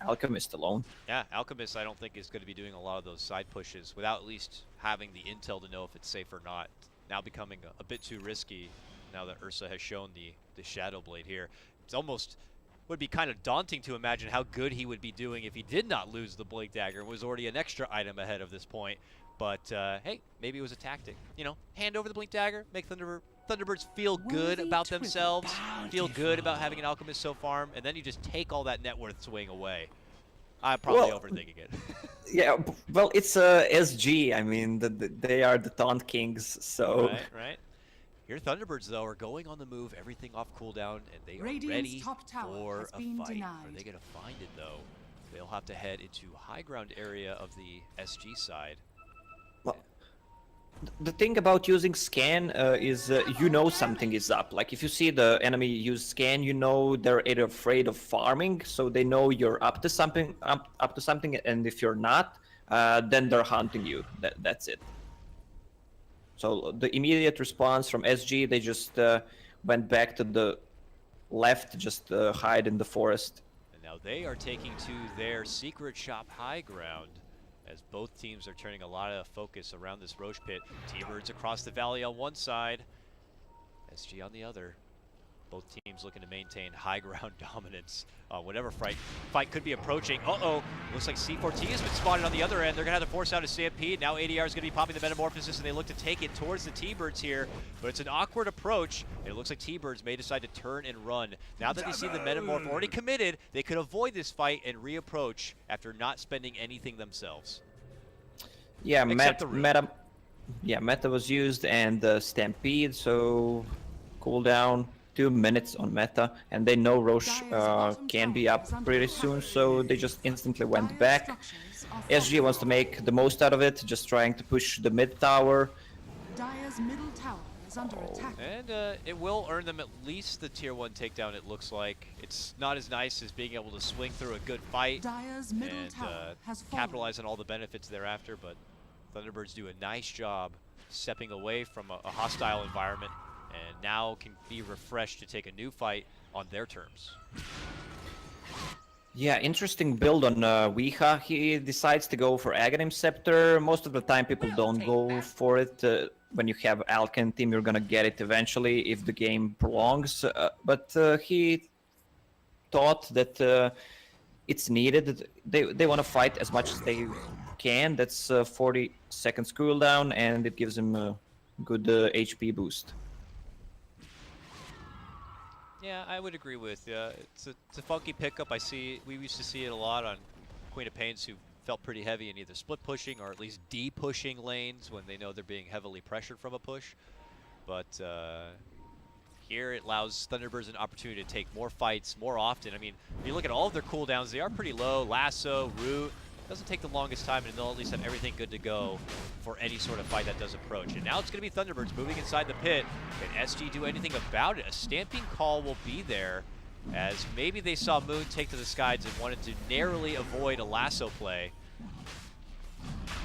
Alchemist alone. Yeah, Alchemist I don't think is going to be doing a lot of those side pushes without at least having the intel to know if it's safe or not. Now becoming a bit too risky now that Ursa has shown the Shadow Blade here. It's almost would be kind of daunting to imagine how good he would be doing if he did not lose the Blink Dagger and was already an extra item ahead of this point. But hey, maybe it was a tactic. You know, hand over the Blink Dagger, make Thunderbirds feel good about themselves, feel good about having an Alchemist so far, and then you just take all that net worth swing away. I'm probably overthinking it. Yeah, well, it's SG. I mean, they are the taunt kings, so... Right. Your Thunderbirds, though, are going on the move, everything off cooldown, and they are Radiant's ready top tower for has a been fight. denied. Are they going to find it, though? They'll have to head into high ground area of the SG side. Well, the thing about using scan is you know something is up. Like, if you see the enemy use scan, you know they're either afraid of farming, so they know you're up to something, and if you're not, then they're hunting you. That's it. So the immediate response from SG, they just went back to the left, just hide in the forest. And now they are taking to their secret shop high ground, as both teams are turning a lot of focus around this Roche pit. T-Birds across the valley on one side, SG on the other. Both teams looking to maintain high ground dominance. Whatever fight could be approaching. Uh-oh, looks like C4T has been spotted on the other end. They're gonna have to force out a Stampede. Now ADR is gonna be popping the Metamorphosis, and they look to take it towards the T-Birds here, but it's an awkward approach, and it looks like T-Birds may decide to turn and run. Now that they see the Metamorph already committed, they could avoid this fight and reapproach after not spending anything themselves. Yeah, Except meta was used, and Stampede, so cooldown 2 minutes on meta, and they know Roche can be up pretty soon, so they just instantly went back. SG wants to make the most out of it, just trying to push the mid tower. Dire's middle tower is under attack. And it will earn them at least the tier 1 takedown, it looks like. It's not as nice as being able to swing through a good fight Dire's middle and tower has fallen. capitalize on all the benefits thereafter, but Thunderbirds do a nice job stepping away from a hostile environment, and now can be refreshed to take a new fight on their terms. Yeah, interesting build on Weeha. He decides to go for Aghanim Scepter. Most of the time people don't go for it. When you have Alken team, you're gonna get it eventually if the game prolongs. But he thought that it's needed. They want to fight as much as they can. That's 40 seconds cooldown, and it gives him a good HP boost. Yeah, I would agree with you. It's a funky pickup. We used to see it a lot on Queen of Pains, who felt pretty heavy in either split pushing or at least de-pushing lanes when they know they're being heavily pressured from a push. But here it allows Thunderbirds an opportunity to take more fights more often. I mean, if you look at all of their cooldowns, they are pretty low. Lasso, Root, doesn't take the longest time, and they'll at least have everything good to go for any sort of fight that does approach. And now it's going to be Thunderbirds moving inside the pit. Can SG do anything about it? A Stamping Call will be there, as maybe they saw Moon take to the skies and wanted to narrowly avoid a lasso play.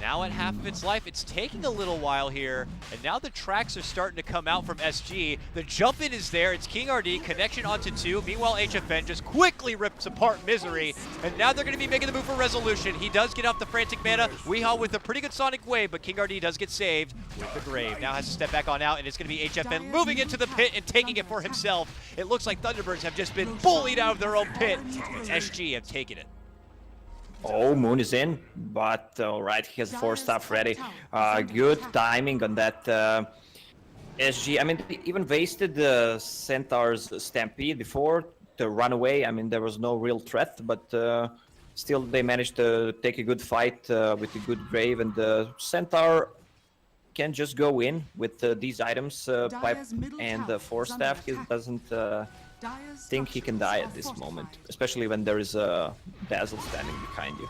Now at half of its life, it's taking a little while here, and now the tracks are starting to come out from SG. The jump in is there, it's King RD, connection onto 2. Meanwhile, HFN just quickly rips apart Misery, and now they're going to be making the move for Resolution. He does get off the Frantic Mana. Weehaw with a pretty good Sonic Wave, but King RD does get saved with the Grave. Now has to step back on out, and it's going to be HFN moving into the pit and taking it for himself. It looks like Thunderbirds have just been bullied out of their own pit, and SG have taken it. Oh, Moon is in, but alright, he has 4 stuff ready. Good timing on that SG. I mean, they even wasted the Centaur's Stampede before to run away. I mean, there was no real threat, but still they managed to take a good fight with a good Grave, and the Centaur can just go in with these items, Pipe and Force Staff. He doesn't think he can die at this moment, especially when there is a Dazzle standing behind you.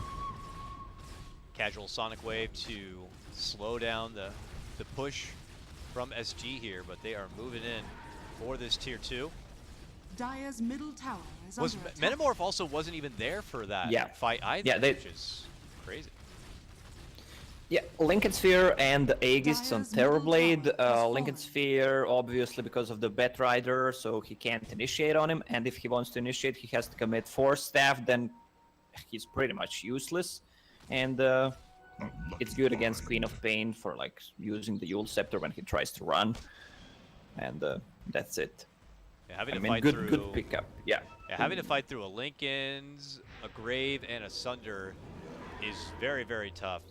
Casual Sonic Wave to slow down the push from SG here, but they are moving in for this tier 2. Dire's middle tower is Was under attack. Metamorph also wasn't even there for that Yeah. fight either, Yeah, they- which is crazy. Yeah, Lincoln Sphere and Aegis on Dire's middle Terrorblade. tower has Lincoln fallen. Sphere, obviously, because of the Batrider, so he can't initiate on him. And if he wants to initiate, he has to commit Force Staff, then he's pretty much useless. And it's good against Queen of Pain for like using the Yule Scepter when he tries to run. And that's it. Yeah, having I to mean, fight good through pickup. Yeah. Yeah, having to fight through a Lincoln's, a Grave, and a Sunder is very, very tough.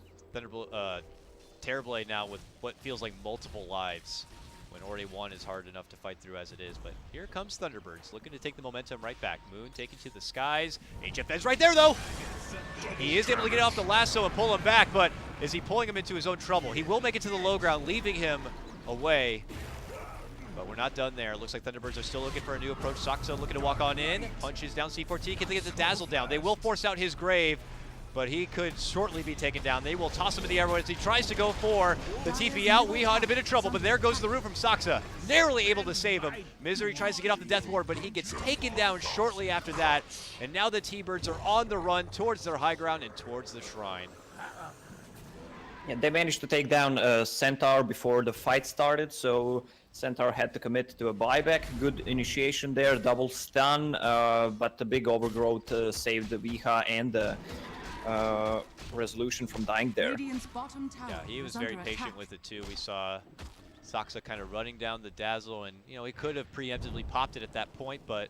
Terrorblade now with what feels like multiple lives, when already one is hard enough to fight through as it is. But here comes Thunderbirds, looking to take the momentum right back. Moon taken to the skies. HFN's right there, though. He is able to get off the lasso and pull him back, but is he pulling him into his own trouble? He will make it to the low ground, leaving him away. But we're not done there. Looks like Thunderbirds are still looking for a new approach. Saxo looking to walk on in. Punches down C4T. Can they get the Dazzle down? They will force out his Grave, but he could shortly be taken down. They will toss him in the air as he tries to go for the TP out. Weehaw in a bit of trouble, but there goes the root from Saxa. Narrowly able to save him. Misery tries to get off the death ward, but he gets taken down shortly after that. And now the T-Birds are on the run towards their high ground and towards the shrine. Yeah, they managed to take down Centaur before the fight started, so Centaur had to commit to a buyback. Good initiation there, double stun, but the big overgrowth saved the Viha and the Resolution from dying there. Radiant's bottom tower Yeah, he was is very under patient attack. with it too. We saw Saxa kind of running down the Dazzle, and you know, he could have preemptively popped it at that point, but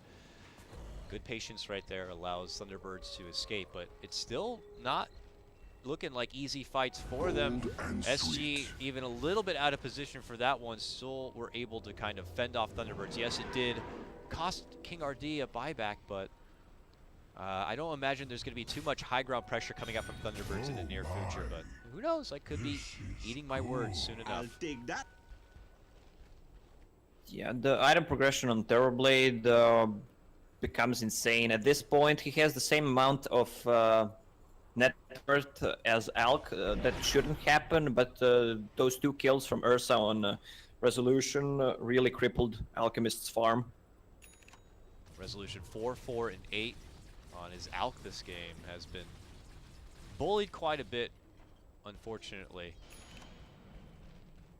good patience right there allows Thunderbirds to escape. But it's still not looking like easy fights for them. Bold and SG sweet. even a little bit out of position for that one, still were able to kind of fend off Thunderbirds. Yes, it did cost King RD a buyback, but I don't imagine there's going to be too much high ground pressure coming up from Thunderbirds in the near future, but who knows? I could be eating my words soon I'll enough. take that. Yeah, the item progression on Terrorblade becomes insane. At this point, he has the same amount of net worth as Alk. That shouldn't happen, but those two kills from Ursa on Resolution really crippled Alchemist's farm. Resolution 4, 4, and 8 on his Alk this game has been bullied quite a bit, unfortunately.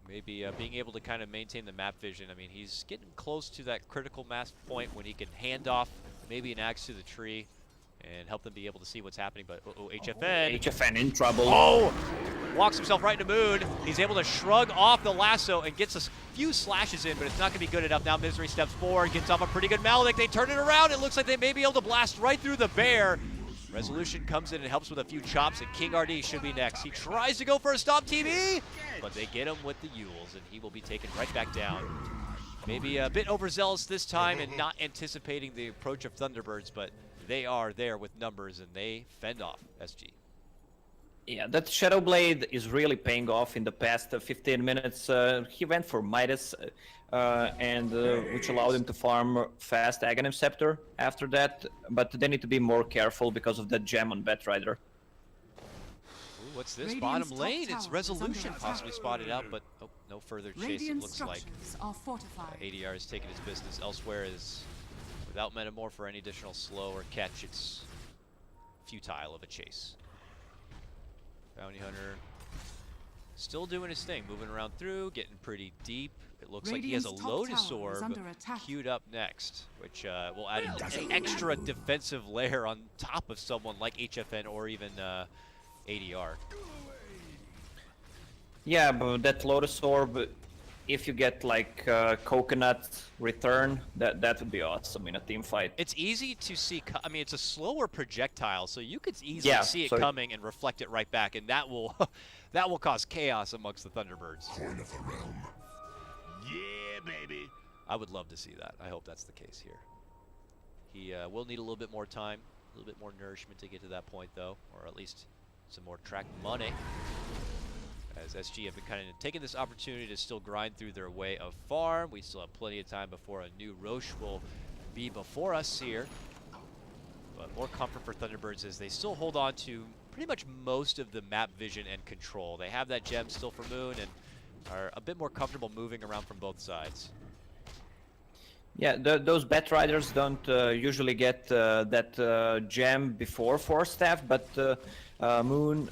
Maybe being able to kind of maintain the map vision. I mean, he's getting close to that critical mass point when he can hand off maybe an axe to the tree and help them be able to see what's happening. But HFN. HFN in trouble. Oh! Walks himself right into Moon. He's able to shrug off the lasso and gets a few slashes in, but it's not going to be good enough. Now Misery steps forward, gets off a pretty good Maledict. They turn it around. It looks like they may be able to blast right through the bear. Resolution comes in and helps with a few chops, and King RD should be next. He tries to go for a stop TV, but they get him with the Yules, and he will be taken right back down. Maybe a bit overzealous this time and not anticipating the approach of Thunderbirds, but they are there with numbers, and they fend off SG. Yeah, that Shadow Blade is really paying off in the past 15 minutes. He went for Midas, which allowed him to farm fast Aghanim Scepter after that, but they need to be more careful because of that gem on Batrider. Ooh, what's this? Radiant's Bottom top lane. tower It's is Resolution under possibly attack. spotted out, but oh, no further chase, it Radiant looks like. structures are fortified. ADR is taking his business elsewhere. Is without Metamorph or any additional slow or catch, it's futile of a chase. Bounty Hunter still doing his thing, moving around through, getting pretty deep. It looks like he has a Radiant's top Lotus tower is Orb under attack. queued up next, which will add an extra defensive layer on top of someone like HFN or even ADR. Yeah, but that Lotus Orb, if you get like Coconut return, that would be awesome in a team fight. It's easy to see. I mean, it's a slower projectile, so you could easily Yeah, see it so- coming and reflect it right back, and that will that will cause chaos amongst the Thunderbirds. Coin of the realm. Yeah, baby. I would love to see that. I hope that's the case here. He will need a little bit more time, a little bit more nourishment to get to that point, though, or at least some more track money. As SG have been kind of taking this opportunity to still grind through their way of farm. We still have plenty of time before a new Roche will be before us here. But more comfort for Thunderbirds as they still hold on to pretty much most of the map vision and control. They have that gem still for Moon and are a bit more comfortable moving around from both sides. Yeah, those bet riders don't usually get that gem before Force Staff, but Moon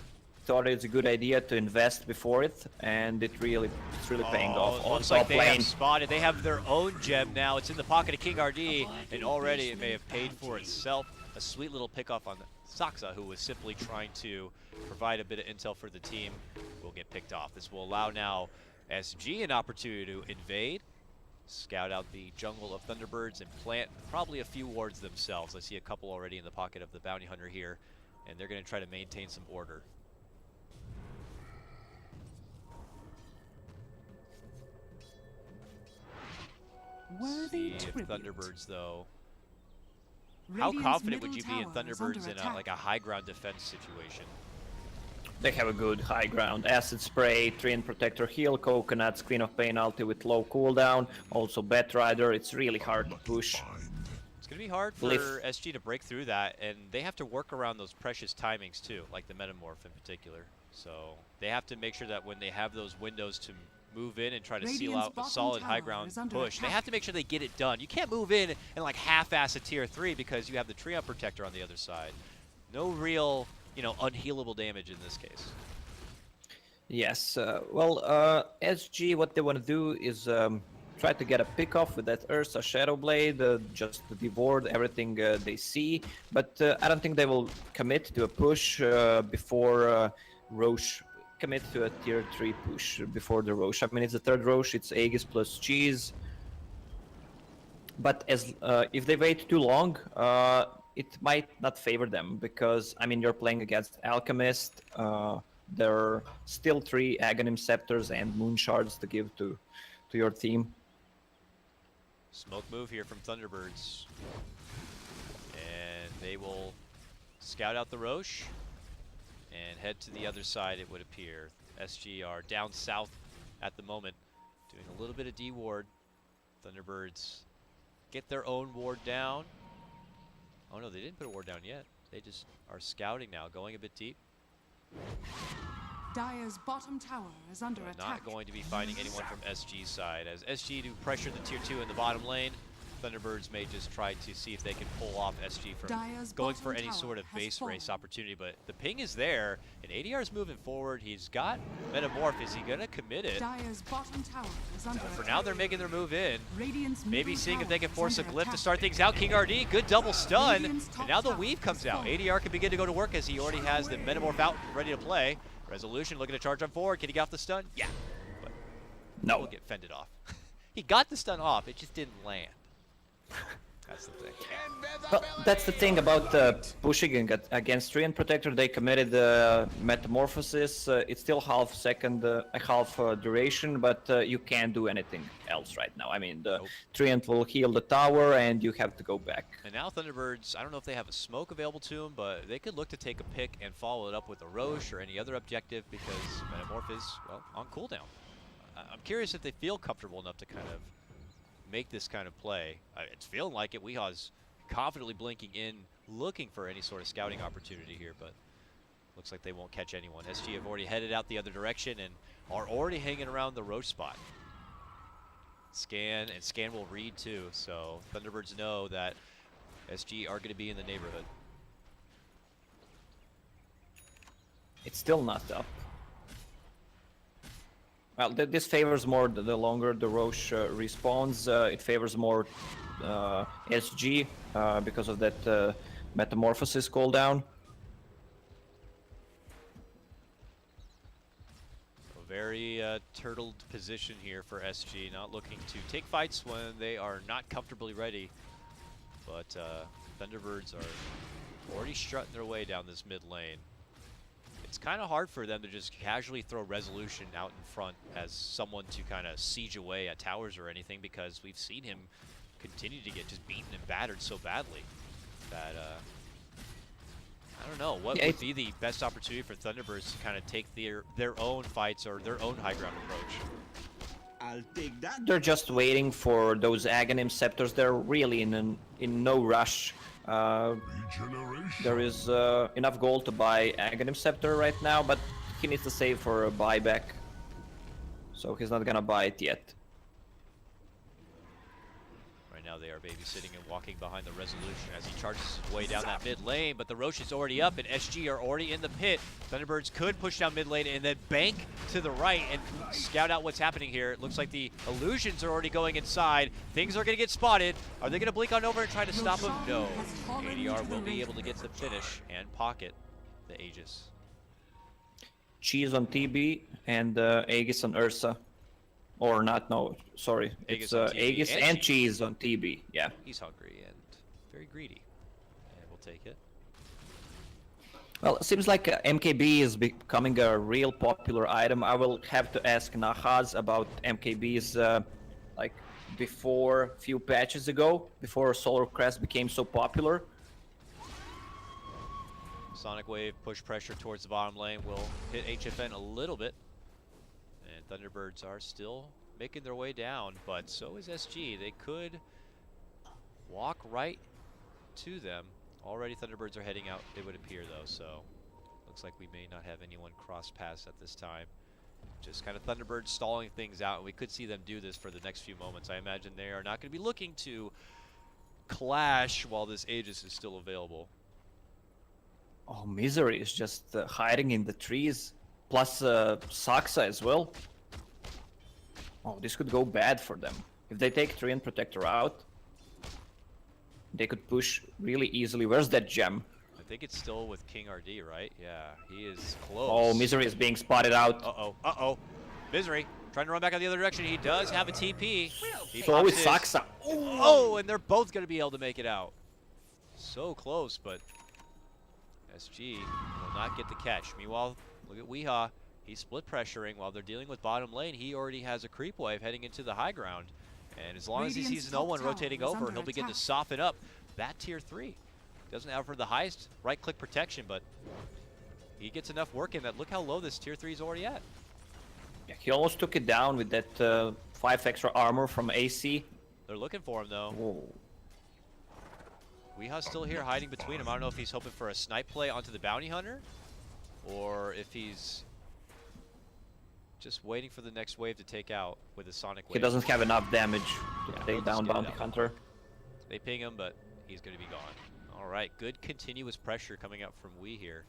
thought it's a good idea to invest before it, and it's really paying off. It looks On like top they have lane. spotted. They have their own gem now. It's in the pocket of King RD, and already it may have paid for itself. A sweet little pickoff on Saxa, who was simply trying to provide a bit of intel for the team, will get picked off. This will allow now SG an opportunity to invade, scout out the jungle of Thunderbirds, and plant probably a few wards themselves. I see a couple already in the pocket of the Bounty Hunter here, and they're going to try to maintain some order. Worthy See if tribute. Thunderbirds, though. How Radiant's confident would middle you be in tower is Thunderbirds under in attack. like a high ground defense situation? They have a good high ground. Acid Spray, Treant Protector Heal, Coconuts, Queen of Pain ulti with low cooldown, also Bet Rider. It's really hard to push. It's going to be hard for Belief. SG to break through that, and they have to work around those precious timings too, like the Metamorph in particular. So they have to make sure that when they have those windows to move in and try to seal Radiant's out a bottom solid high tower ground is under push, they attack. have to make sure they get it done. You can't move in and like half-ass a tier 3 because you have the Treant Protector on the other side. No real, you know, unhealable damage in this case. Yes, SG, what they want to do is try to get a pick off with that Ursa Shadowblade, just to devour everything they see. But I don't think they will commit to a push before Roche. Commit to a tier 3 push before the Roche. I mean, it's the third Roche, it's Aegis plus Cheese. But as if they wait too long, it might not favor them, because, I mean, you're playing against Alchemist. There are still 3 Aghanim Scepters and Moon Shards to give to your team. Smoke move here from Thunderbirds. And they will scout out the Roche and head to the other side, it would appear. SG are down south at the moment, doing a little bit of D-ward. Thunderbirds get their own ward down. Oh no, they didn't put a ward down yet. They just are scouting now, going a bit deep. Dire's bottom tower is under But attack. not going to be finding anyone from SG's side. As SG do pressure the tier 2 in the bottom lane, Thunderbirds may just try to see if they can pull off SG from Dire's going bottom for any tower sort of has base race fallen. opportunity, but the ping is there, and ADR's moving forward. He's got Metamorph. Is he going to commit it? Dire's bottom tower is under For attack. now, they're making their move in. Radiant's Maybe middle seeing if tower they can is force a under glyph to attack. start things out. King RD, good double stun. Radiant's And top now the tower weave comes is out. fallen. ADR can begin to go to work as he already has the Metamorph out, ready to play. Resolution looking to charge on forward. Can he get off the stun? Yeah. But No. will get fended off. He got the stun off, it just didn't land. That's the thing. Well, that's the thing about pushing against Treant Protector. They committed Metamorphosis. It's still half duration, but you can't do anything else right now. I mean, the Nope. Treant will heal the tower, and you have to go back. And now Thunderbirds, I don't know if they have a smoke available to them, but they could look to take a pick and follow it up with a Roche or any other objective, because Metamorph is, well, on cooldown. I'm curious if they feel comfortable enough to kind of make this kind of play. It's feeling like it. Weehaw's confidently blinking in, looking for any sort of scouting opportunity here, but looks like they won't catch anyone. SG have already headed out the other direction and are already hanging around the Roche spot. Scan, and Scan will read too, so Thunderbirds know that SG are going to be in the neighborhood. It's still not up. Well, this favors more the longer the Roche respawns. It favors more SG because of that Metamorphosis cooldown. A very turtled position here for SG, not looking to take fights when they are not comfortably ready. But Thunderbirds are already strutting their way down this mid lane. It's kind of hard for them to just casually throw Resolution out in front as someone to kind of siege away at towers or anything, because we've seen him continue to get just beaten and battered so badly that I don't know what would be the best opportunity for Thunderbirds to kind of take their own fights or their own high ground approach. I'll take that. They're just waiting for those Aghanim Scepters. They're really in no rush. Regeneration. There is enough gold to buy Aghanim Scepter right now, but he needs to save for a buyback. So he's not gonna buy it yet. Right now they are babysitting and walking behind the resolution as he charges his way down that mid lane, but the Roche is already up and SG are already in the pit. Thunderbirds could push down mid lane and then bank to the right and scout out what's happening here. It looks like the illusions are already going inside. Things are going to get spotted. Are they going to blink on over and try to stop him? No. ADR will be able to get to the finish and pocket the Aegis. Cheese on TB and Aegis on Ursa. Or not, no, sorry. Aegis It's on TB Aegis and and cheese on TB, yeah. He's hungry and very greedy. And we'll take it. Well, it seems like MKB is becoming a real popular item. I will have to ask Nahaz about MKB's, like, before a few patches ago, before Solar Crest became so popular. Sonic Wave push pressure towards the bottom lane will hit HFN a little bit. And Thunderbirds are still making their way down, but so is SG. They could walk right to them. Already Thunderbirds are heading out, it would appear though, so looks like we may not have anyone cross paths at this time. Just kind of Thunderbirds stalling things out, and we could see them do this for the next few moments. I imagine they are not going to be looking to clash while this Aegis is still available. Oh, Misery is just hiding in the trees. Plus Saksa as well. Oh, this could go bad for them. If they take Treant Protector out, they could push really easily. Where's that gem? I think it's still with King RD, right? Yeah, he is close. Oh, Misery is being spotted out. Uh-oh, uh-oh. Misery trying to run back in the other direction. He does have a TP. He So is pops his- Saksa. Oh, and they're both going to be able to make it out. So close, but SG will not get the catch. Meanwhile, look at Weehaw. He's split pressuring while they're dealing with bottom lane. He already has a creep wave heading into the high ground. And as long as he sees no one rotating over, he'll begin to soften up that tier 3. Doesn't offer the highest right-click protection, but he gets enough work in that. Look how low this tier 3 is already at. Yeah, he almost took it down with that 5 extra armor from AC. They're looking for him, though. Whoa. Weehaw's still here hiding between them. I don't know if he's hoping for a snipe play onto the bounty hunter or if he's just waiting for the next wave to take out with a sonic wave. He doesn't have enough damage to Yeah, take he'll down just get Bounty it out. Hunter. They ping him, but he's going to be gone. All right, good continuous pressure coming out from Wee here.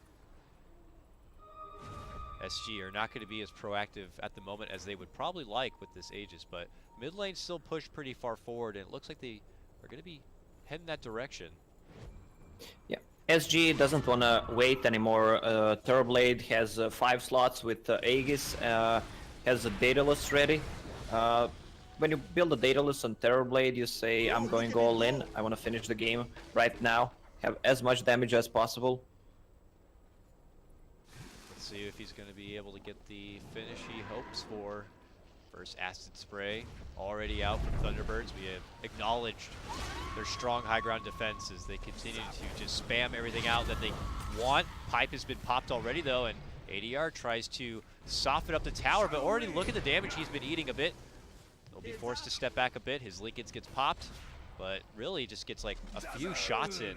SG are not going to be as proactive at the moment as they would probably like with this Aegis, but mid lane still pushed pretty far forward, and it looks like they are going to be heading that direction. Yeah, SG doesn't want to wait anymore. Terrorblade has 5 slots with Aegis, has a Daedalus ready. When you build a Daedalus on Terrorblade, you say, I'm going all in, I want to finish the game right now, have as much damage as possible. Let's see if he's going to be able to get the finish he hopes for. First Acid Spray already out from Thunderbirds. We have acknowledged their strong high ground defense as they continue to just spam everything out that they want. Pipe has been popped already though, and ADR tries to soften up the tower, but already look at the damage he's been eating a bit. He'll be forced to step back a bit. His Linkage gets popped, but really just gets like a few shots in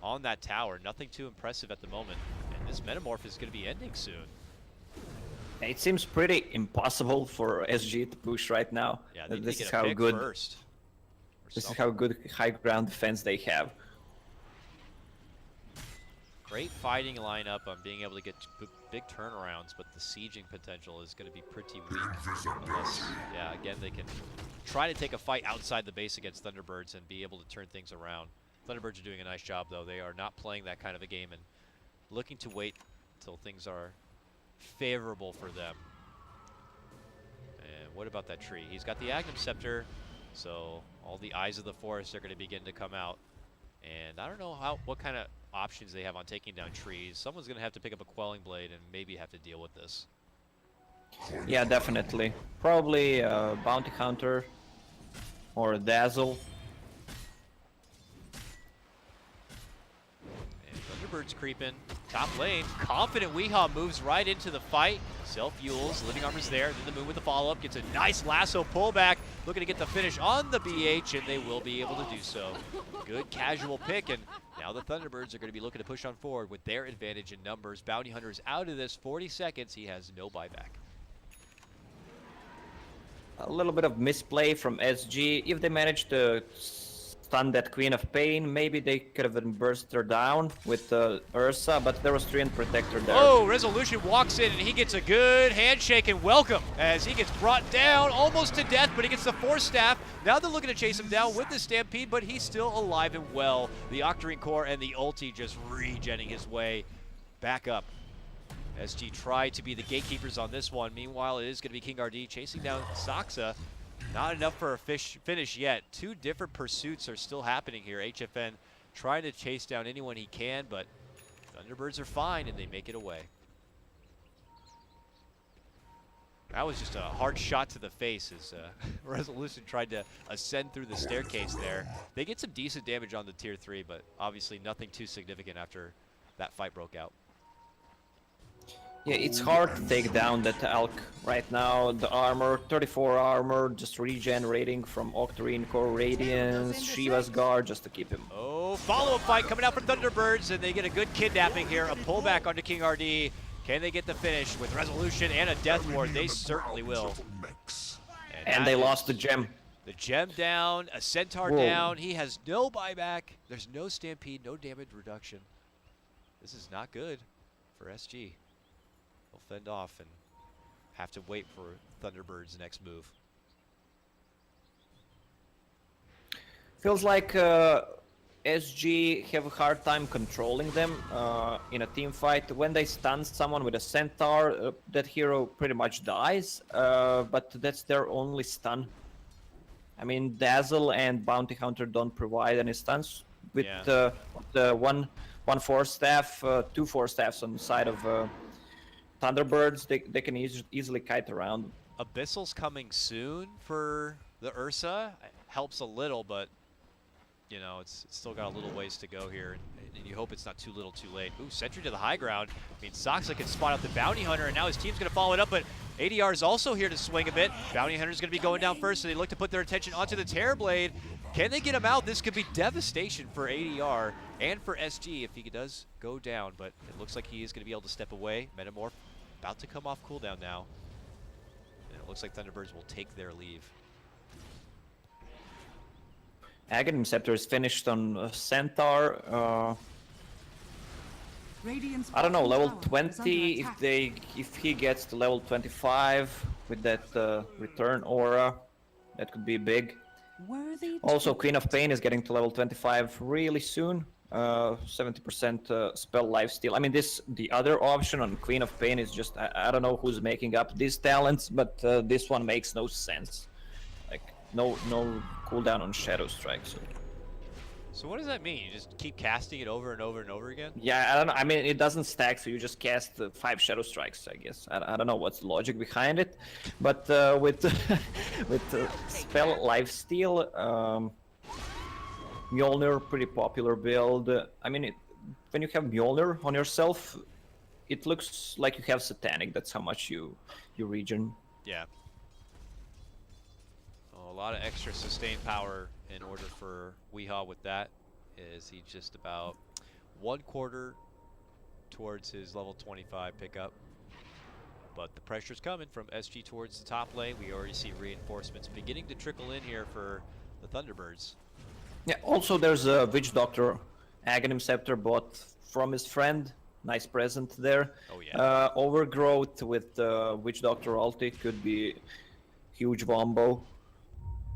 on that tower. Nothing too impressive at the moment, and this Metamorph is going to be ending soon. It seems pretty impossible for SG to push right now. Yeah, they need This to is get a how pick good. first. This is how good high ground defense they have. Great fighting lineup on being able to get big turnarounds, but the sieging potential is going to be pretty weak. Unless, yeah, again, they can try to take a fight outside the base against Thunderbirds and be able to turn things around. Thunderbirds are doing a nice job, though. They are not playing that kind of a game and looking to wait until things are favorable for them. And what about that tree? He's got the Agnum Scepter, so all the eyes of the forest are going to begin to come out. And I don't know what kind of options they have on taking down trees. Someone's going to have to pick up a Quelling Blade and maybe have to deal with this. Yeah, definitely. Probably Bounty Hunter or a Dazzle. And Thunderbirds creeping. Top lane. Confident Weehaw moves right into the fight. Self-fuels. Living Armor's there. Then the Moon with the follow-up. Gets a nice lasso pullback. Looking to get the finish on the BH, and they will be able to do so. Good casual pick, and now the Thunderbirds are going to be looking to push on forward with their advantage in numbers. Bounty Hunter's out of this. 40 seconds. He has no buyback. A little bit of misplay from SG. If they manage to stunned that Queen of Pain. Maybe they could have been burst her down with Ursa, but there was Treant Protector there. Oh, Resolution walks in and he gets a good handshake and welcome as he gets brought down almost to death, but he gets the Force Staff. Now they're looking to chase him down with the Stampede, but he's still alive and well. The Octarine Core and the ulti just regenning his way back up. SG tried to be the gatekeepers on this one. Meanwhile, it is going to be King RD chasing down Saksa. Not enough for a finish yet. Two different pursuits are still happening here. HFN trying to chase down anyone he can, but Thunderbirds are fine and they make it away. That was just a hard shot to the face as Resolution tried to ascend through the staircase there. They get some decent damage on the tier 3, but obviously nothing too significant after that fight broke out. Yeah, it's hard to take down that Alk right now. The armor, 34 armor, just regenerating from Octarine Core Radiance, Shiva's Guard, just to keep him. Oh, follow-up fight coming out from Thunderbirds, and they get a good kidnapping here. A pullback onto King RD. Can they get the finish with Resolution and a Death Ward? They certainly will. And they lost the gem. The gem down, a Centaur down. He has no buyback. There's no Stampede, no damage reduction. This is not good for SG. They'll fend off and have to wait for Thunderbird's next move. Feels like SG have a hard time controlling them in a team fight. When they stun someone with a Centaur, that hero pretty much dies, but that's their only stun. I mean, Dazzle and Bounty Hunter don't provide any stuns. With the one Force Staff, 2 Force Staffs on the side of Thunderbirds, they can easily kite around. Abyssal's coming soon for the Ursa. It helps a little, but you know, it's still got a little ways to go here, and you hope it's not too little too late. Ooh, sentry to the high ground. I mean, Saksa can spot out the Bounty Hunter, and now his team's going to follow it up, but ADR is also here to swing a bit. Bounty Hunter's going to be going down first, so they look to put their attention onto the Terrorblade. Can they get him out? This could be devastation for ADR and for SG if he does go down, but it looks like he is going to be able to step away. Metamorph about to come off cooldown now, and it looks like Thunderbirds will take their leave. Aghanim Scepter is finished on Centaur. I don't know, level 20, if he gets to level 25 with that return aura, that could be big. Also, Queen of Pain is getting to level 25 really soon. 70% spell lifesteal. I mean, the other option on Queen of Pain is just, I don't know who's making up these talents, but this one makes no sense. Like, no cooldown on Shadow Strike. So what does that mean? You just keep casting it over and over and over again? Yeah, I don't know. I mean, it doesn't stack, so you just cast 5 Shadow Strikes, I guess. I don't know what's the logic behind it, but with spell lifesteal, Mjolnir, pretty popular build. I mean, when you have Mjolnir on yourself, it looks like you have Satanic. That's how much you regen. Yeah. Oh, a lot of extra sustain power in order for Weehaw with that. Is he just about 1/4 towards his level 25 pickup. But the pressure's coming from SG towards the top lane. We already see reinforcements beginning to trickle in here for the Thunderbirds. Yeah, also there's a Witch Doctor Aghanim Scepter bought from his friend. Nice present there. Oh yeah. Overgrowth with Witch Doctor ulti could be huge wombo.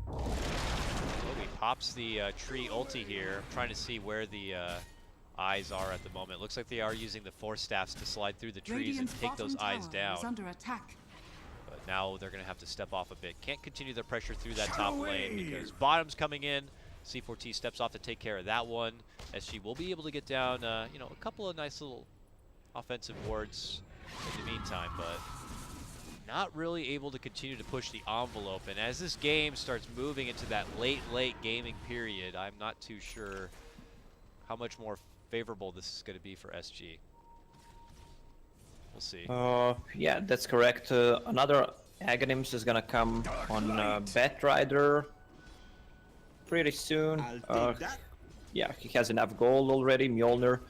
He pops the tree ulti here. I'm trying to see where the eyes are at the moment. Looks like they are using the Force Staffs to slide through the trees and take those eyes down. Under attack. But now they're going to have to step off a bit. Can't continue their pressure through that top lane because bottom's coming in. C4T steps off to take care of that one. SG will be able to get down, you know, a couple of nice little offensive wards in the meantime, but not really able to continue to push the envelope. And as this game starts moving into that late gaming period, I'm not too sure how much more favorable this is going to be for SG. We'll see. Yeah, that's correct. Another Aghanims is gonna come on Batrider pretty soon. Yeah, he has enough gold already. Mjolnir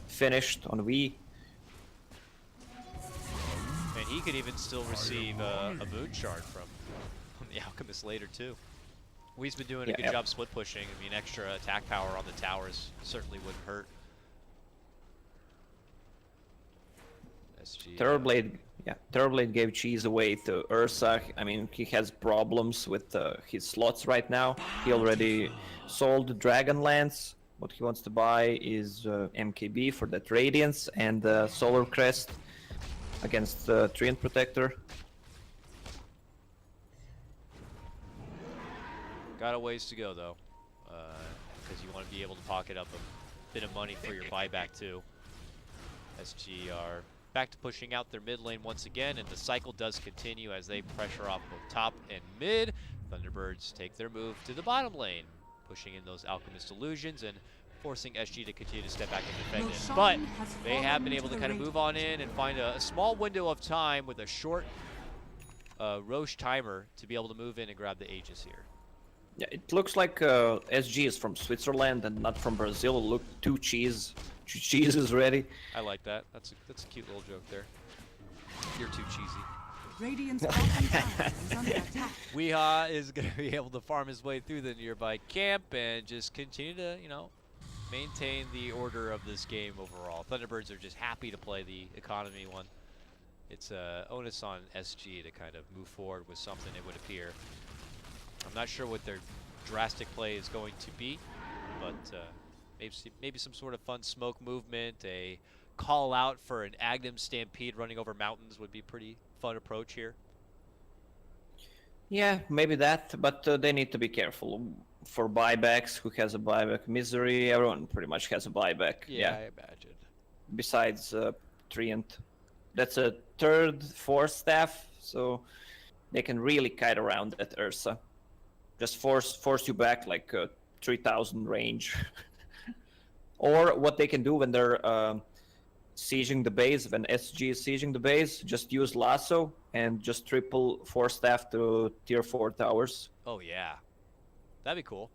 finished on Wii. And he could even still receive a moon shard from the Alchemist later too. We've been doing a Yeah, good yep. job split pushing. I mean, extra attack power on the towers certainly wouldn't hurt. SG. Terrorblade gave cheese away to Ursa. I mean, he has problems with his slots right now. He already sold Dragonlance. What he wants to buy is MKB for that Radiance and Solar Crest against Treant Protector. Got a ways to go, though, because you want to be able to pocket up a bit of money for your buyback, too. SG are back to pushing out their mid lane once again, and the cycle does continue as they pressure off both top and mid. Thunderbirds take their move to the bottom lane, pushing in those Alchemist Illusions and forcing SG to continue to step back and defend it. But they have been able to kind of move on in and find a small window of time with a short Roche timer to be able to move in and grab the Aegis here. Yeah, it looks like SG is from Switzerland and not from Brazil. Look, two cheeses ready. I like that. That's a cute little joke there. You're too cheesy. Radiant's bottom tower is under attack. Weehaw is going to be able to farm his way through the nearby camp and just continue to, you know, maintain the order of this game overall. Thunderbirds are just happy to play the economy one. It's onus on SG to kind of move forward with something, it would appear. I'm not sure what their drastic play is going to be, but maybe some sort of fun smoke movement, a call out for an Aghanim Stampede running over mountains would be pretty fun approach here. Yeah, maybe that, but they need to be careful for buybacks. Who has a buyback? Misery. Everyone pretty much has a buyback. Yeah, I imagine. Besides Treant, that's a third, fourth staff, so they can really kite around that Ursa. Just force you back like 3,000 range. Or what they can do when they're sieging the base, when SG is sieging the base, just use lasso and just triple 4 staff to tier 4 towers. Oh yeah, that'd be cool.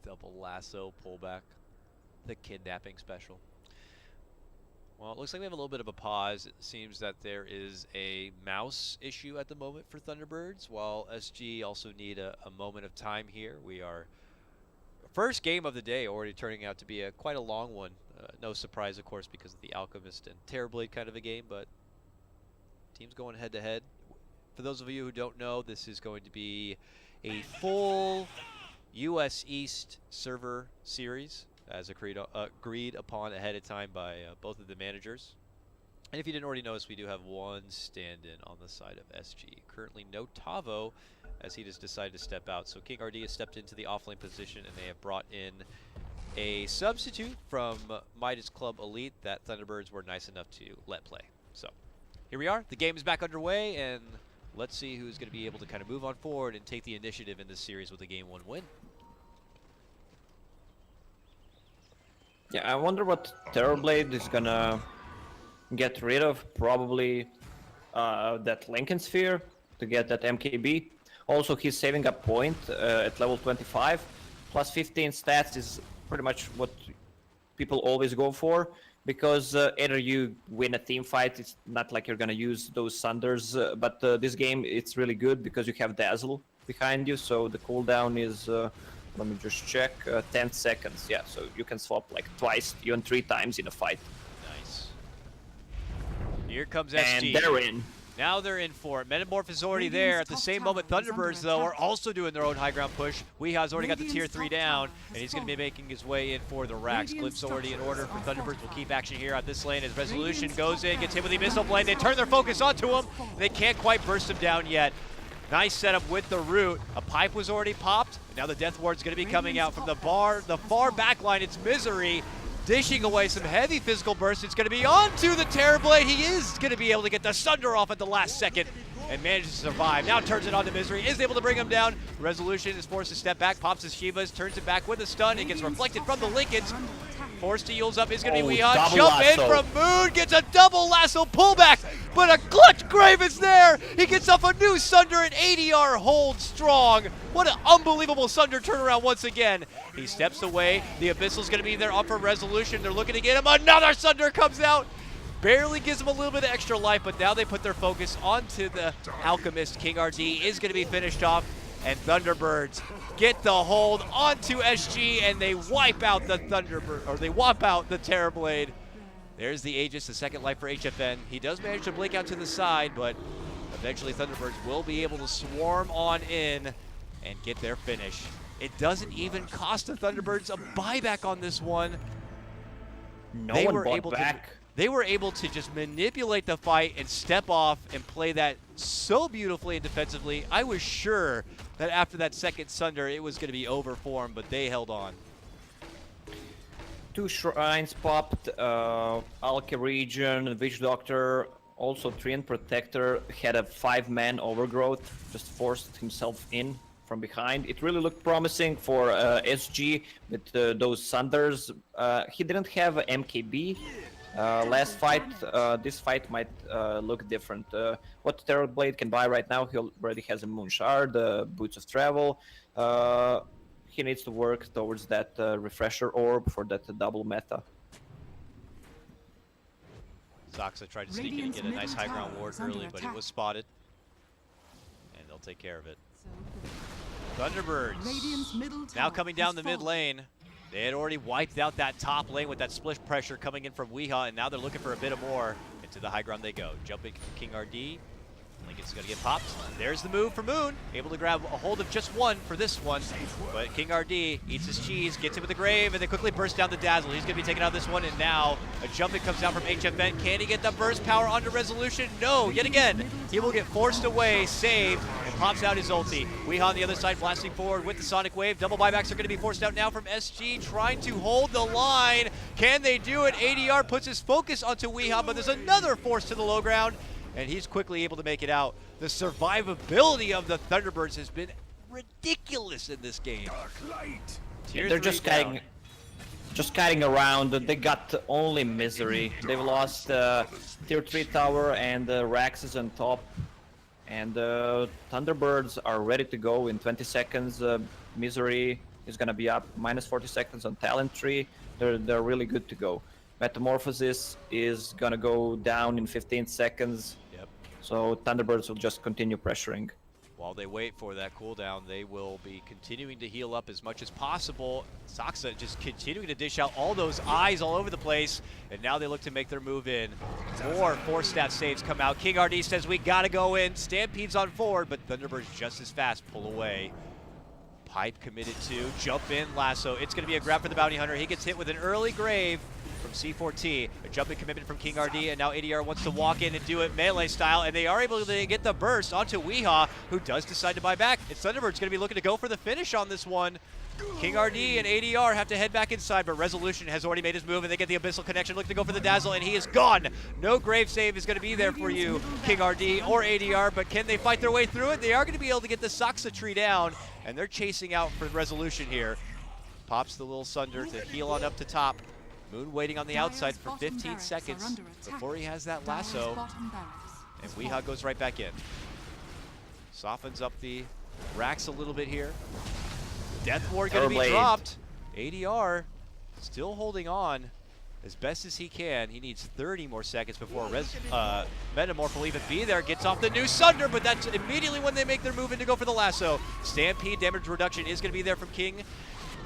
Double lasso pullback, the kidnapping special. Well, it looks like we have a little bit of a pause. It seems that there is a mouse issue at the moment for Thunderbirds, while SG also need a moment of time here. We are first game of the day, already turning out to be quite a long one. No surprise, of course, because of the Alchemist and Terrorblade kind of a game, but teams going head to head. For those of you who don't know, this is going to be a full US East server series, as agreed upon ahead of time by both of the managers. And if you didn't already notice, we do have one stand-in on the side of SG. Currently no Tavo, as he just decided to step out. So King RD has stepped into the offlane position, and they have brought in a substitute from Midas Club Elite that Thunderbirds were nice enough to let play. So here we are. The game is back underway, and let's see who's going to be able to kind of move on forward and take the initiative in this series with a Game 1 win. Yeah, I wonder what Terrorblade is gonna get rid of. Probably that Lincoln Sphere to get that MKB. Also, he's saving a point at level 25. Plus 15 stats is pretty much what people always go for, because either you win a team fight, it's not like you're gonna use those Thunders, but this game it's really good because you have Dazzle behind you, so the cooldown is let me just check. 10 seconds. Yeah, so you can swap like twice, even 3 times in a fight. Nice. Here comes And SG. they're in. Now they're in for it. Metamorph is already there. At the same moment, Thunderbirds, though, are also doing their own high ground push. Weeha's already got the tier 3 down, and he's going to be making his way in for the racks. Clip's already in order for Thunderbirds. Will keep action here on this lane as Resolution goes in, gets hit with the missile blade. They turn their focus onto him. They can't quite burst him down yet. Nice setup with the root. A pipe was already popped. Now the Death Ward's going to be coming out from the far back line. It's Misery dishing away some heavy physical bursts. It's going to be onto the Terrorblade. He is going to be able to get the Sunder off at the last second and manages to survive. Now turns it on to Misery, is able to bring him down. Resolution is forced to step back, pops his Shivas, turns it back with a stun. It gets reflected from the Lincolns. Forced to heals up is going to be Weehaw. Jump in from Moon, gets a double lasso pullback, but a clutch Grave is there. He gets off a new Sunder and ADR holds strong. What an unbelievable Sunder turnaround once again. He steps away. The Abyssal's going to be there up for Resolution. They're looking to get him. Another Sunder comes out. Barely gives him a little bit of extra life, but now they put their focus onto the Alchemist. King RD is going to be finished off. and Thunderbirds get the hold onto SG, and they wipe out the Thunderbird, or they whop out the Terrorblade. There's the Aegis, the second life for HFN. He does manage to blink out to the side, but eventually Thunderbirds will be able to swarm on in and get their finish. It doesn't even cost the Thunderbirds a buyback on this one. No one bought back. They were able to just manipulate the fight and step off and play that so beautifully and defensively. I was sure that after that second Sunder, it was going to be over for them, but they held on. 2 shrines popped, Alki region, Witch Doctor, also Treant Protector had a 5-man overgrowth, just forced himself in from behind. It really looked promising for SG with those Sunders. He didn't have MKB last fight. This fight might look different. What Terrorblade can buy right now, he already has a Moon Shard, Boots of Travel. He needs to work towards that refresher orb for that double meta. Zoxa tried to sneak in and get a nice high ground ward early, but it was spotted. And they'll take care of it. Thunderbirds now coming down the mid lane. They had already wiped out that top lane with that split pressure coming in from Weehaw, and now they're looking for a bit of more. Into the high ground they go. Jumping King RD. Lincoln's going to get popped. There's the move for Moon. Able to grab a hold of just one for this one. But King RD eats his cheese, gets him with the grave, and then quickly bursts down the Dazzle. He's going to be taken out of this one, and now a jumping comes out from HFN. Can he get the burst power onto Resolution? No, yet again. He will get forced away, saved, and pops out his ulti. Weehaw on the other side blasting forward with the Sonic Wave. Double buybacks are going to be forced out now from SG, trying to hold the line. Can they do it? ADR puts his focus onto Weehaw, but there's another force to the low ground, and he's quickly able to make it out. The survivability of the Thunderbirds has been ridiculous in this game. They're just kiting around. They got only misery. They've lost tier 3 tower and Raxes on top. And Thunderbirds are ready to go in 20 seconds. Misery is gonna be up minus 40 seconds on Talent Tree. They're really good to go. Metamorphosis is gonna go down in 15 seconds. Yep. So Thunderbirds will just continue pressuring. While they wait for that cooldown, they will be continuing to heal up as much as possible. Zoxa just continuing to dish out all those eyes all over the place, and now they look to make their move in. More 4-stat saves come out. King RD says we gotta go in. Stampede's on forward, but Thunderbirds just as fast pull away. Pipe committed to, jump in, lasso. It's gonna be a grab for the bounty hunter. He gets hit with an early grave from C4T, a jumping commitment from King RD, and now ADR wants to walk in and do it melee style, and they are able to get the burst onto Weehaw, who does decide to buy back. And Thunderbird's going to be looking to go for the finish on this one. King RD and ADR have to head back inside, but Resolution has already made his move, and they get the Abyssal connection, looking to go for the Dazzle, and he is gone. No grave save is going to be there for you, King RD or ADR, but can they fight their way through it? They are going to be able to get the Zoxa tree down, and they're chasing out for Resolution here. Pops the little Sunder to heal on up to top. Moon waiting on the outside for 15 seconds before he has that lasso. And Weehaw goes right back in. Softens up the racks a little bit here. Death Ward going to be dropped. ADR still holding on as best as he can. He needs 30 more seconds before Metamorph will even be there. Gets off the new Sunder, but that's immediately when they make their move in to go for the lasso. Stampede damage reduction is going to be there from King.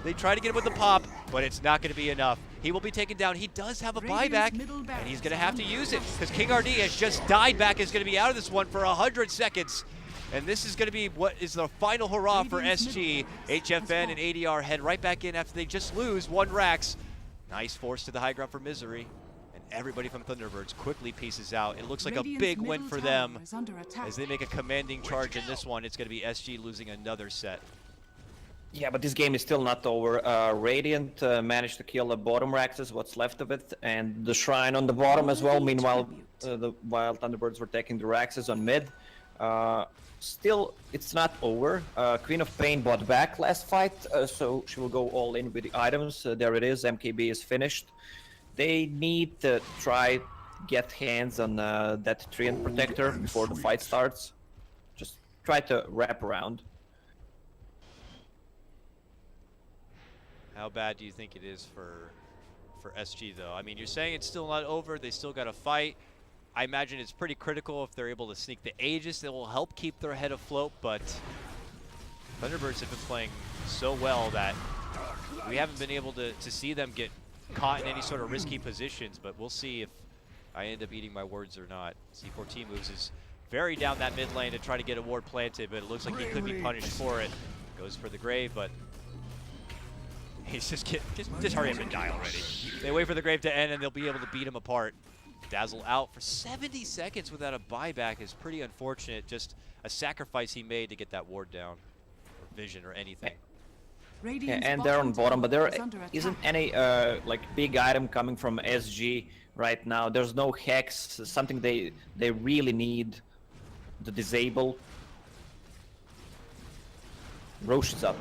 They try to get him with the pop, but it's not going to be enough. He will be taken down. He does have a buyback, and he's going to have to use it because King RD has just died back, is going to be out of this one for 100 seconds. And this is going to be what is the final hurrah for SG. HFN and ADR head right back in after they just lose one Rax. Nice force to the high ground for Misery. And everybody from Thunderbirds quickly pieces out. It looks like a big win for them as they make a commanding charge in this one. It's going to be SG losing another set. Yeah, but this game is still not over. Radiant managed to kill the bottom Raxes, what's left of it, and the Shrine on the bottom as well. Meanwhile, while Thunderbirds were taking the Raxes on mid. Still, it's not over. Queen of Pain bought back last fight, so she will go all in with the items. There it is, MKB is finished. They need to try get hands on that Treant Protector before the fight starts. Just try to wrap around. How bad do you think it is for SG, though? I mean, you're saying it's still not over. They still got to fight. I imagine it's pretty critical if they're able to sneak the Aegis. That will help keep their head afloat, but Thunderbirds have been playing so well that we haven't been able to see them get caught in any sort of risky positions, but we'll see if I end up eating my words or not. C4T moves his very down that mid lane to try to get a ward planted, but it looks like he could be punished for it. Goes for the grave, but he's just hurry up and die already. They wait for the grave to end and they'll be able to beat him apart. Dazzle out for 70 seconds without a buyback is pretty unfortunate. Just a sacrifice he made to get that ward down, or vision, or anything. Yeah, and they're on bottom, but there isn't any like big item coming from SG right now. There's no hex, something they really need to disable. Roche is up.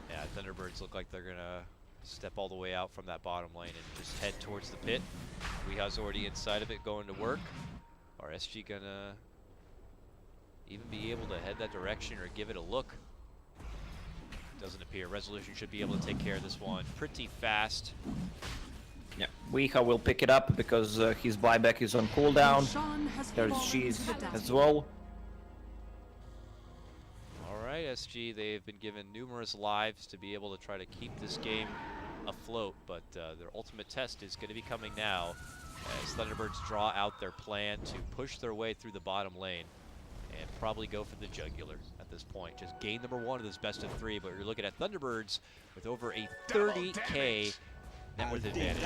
Yeah, Thunderbirds look like they're gonna step all the way out from that bottom lane and just head towards the pit. Weeha's already inside of it going to work. Are SG gonna even be able to head that direction or give it a look? Doesn't appear. Resolution should be able to take care of this one pretty fast. Yeah, Weeha will pick it up because his buyback is on cooldown. There's Cheese as well. Alright, SG, they've been given numerous lives to be able to try to keep this game afloat, but their ultimate test is going to be coming now as Thunderbirds draw out their plan to push their way through the bottom lane and probably go for the jugular at this point. Just game number 1 of this best of 3, but you're looking at Thunderbirds with over a 30k net worth advantage.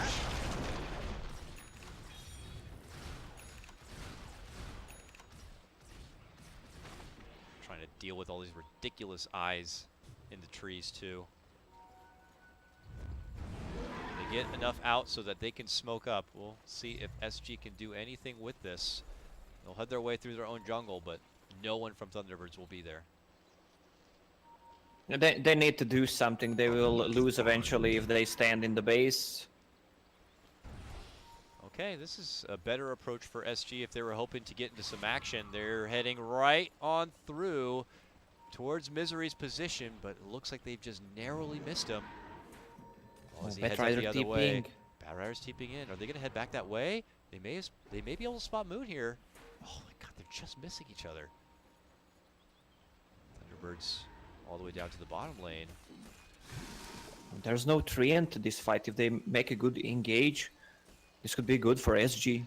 Trying to deal with all these ridiculous eyes in the trees too. They get enough out so that they can smoke up. We'll see if SG can do anything with this. They'll head their way through their own jungle, but no one from Thunderbirds will be there. They need to do something. They will lose eventually if they stand in the base. Okay, this is a better approach for SG if they were hoping to get into some action. They're heading right on through towards Misery's position, but it looks like they've just narrowly missed him. Well, as he heads out the other way. Batrider's TPing in. Are they going to head back that way? They may be able to spot Moon here. Oh my god, they're just missing each other. Thunderbirds all the way down to the bottom lane. There's no treant to this fight. If they make a good engage, this could be good for SG.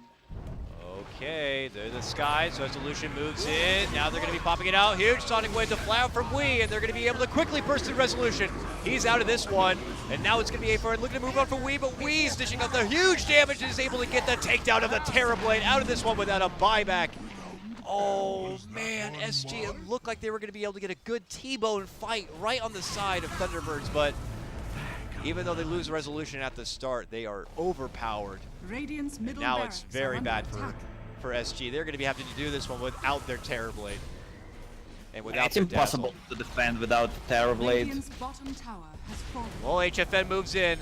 Okay, they're the skies. Resolution moves in. Now they're going to be popping it out. Huge sonic wave to fly out from Wee, and they're going to be able to quickly burst through Resolution. He's out of this one, and now it's going to be A4 looking to move on for Wee, but Wee's dishing out the huge damage and is able to get the takedown of the Terrorblade out of this one without a buyback. Oh man, SG, it looked like they were going to be able to get a good T-bone fight right on the side of Thunderbirds, but even though they lose Resolution at the start, they are overpowered. Radiant's middle Now it's barracks very are bad under attack. for SG. They're going to be having to do this one without their Terrorblade. And without It's their impossible Dazzle. to defend without Terrorblade. Radiant's bottom tower has fallen. Well, HFN moves in.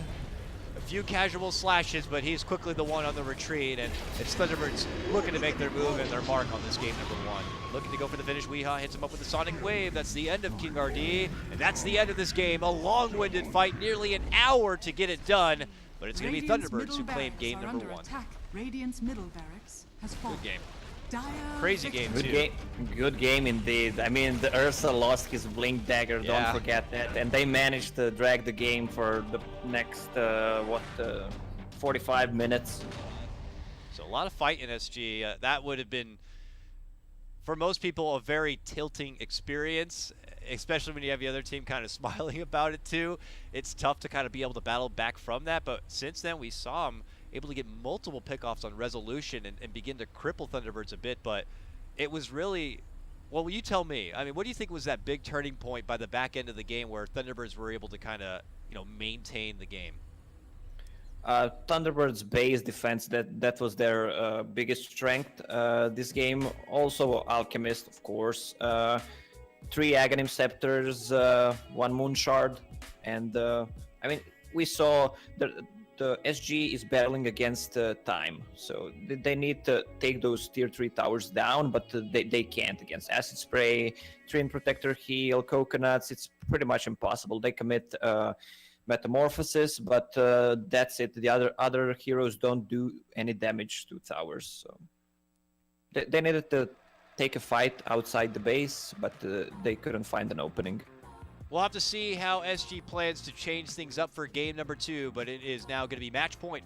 A few casual slashes, but he's quickly the one on the retreat, and it's Thunderbirds looking to make their move and their mark on this game number 1. Looking to go for the finish. Weeha hits him up with the Sonic Wave. That's the end of King RD, and that's the end of this game. A long-winded fight, nearly an hour to get it done, but it's going to be Radiant's Thunderbirds middle who claim barracks game are number under 1. attack. Radiant's middle barracks has fallen. Good game. Dire Crazy game, victory. too. Good game indeed. I mean, the Ursa lost his Blink Dagger, Yeah. don't forget that. And they managed to drag the game for the next, 45 minutes. So a lot of fight in SG. That would have been, for most people, a very tilting experience, especially when you have the other team kind of smiling about it too. It's tough to kind of be able to battle back from that, but since then we saw them able to get multiple pickoffs on Resolution and begin to cripple Thunderbirds a bit, but it was really, well, you tell me. I mean, what do you think was that big turning point by the back end of the game where Thunderbirds were able to kind of, maintain the game? Thunderbirds' base defense, that was their biggest strength this game. Also Alchemist, of course. 3 Aghanim Scepters, 1 Moon Shard, and I mean, we saw the SG is battling against time, so they need to take those tier 3 towers down, but they can't against Acid Spray, Treant Protector Heal, Coconuts. It's pretty much impossible. They commit Metamorphosis, but that's it. The other heroes don't do any damage to towers, so they needed to take a fight outside the base, but they couldn't find an opening. We'll have to see how SG plans to change things up for game number 2, but it is now going to be match point.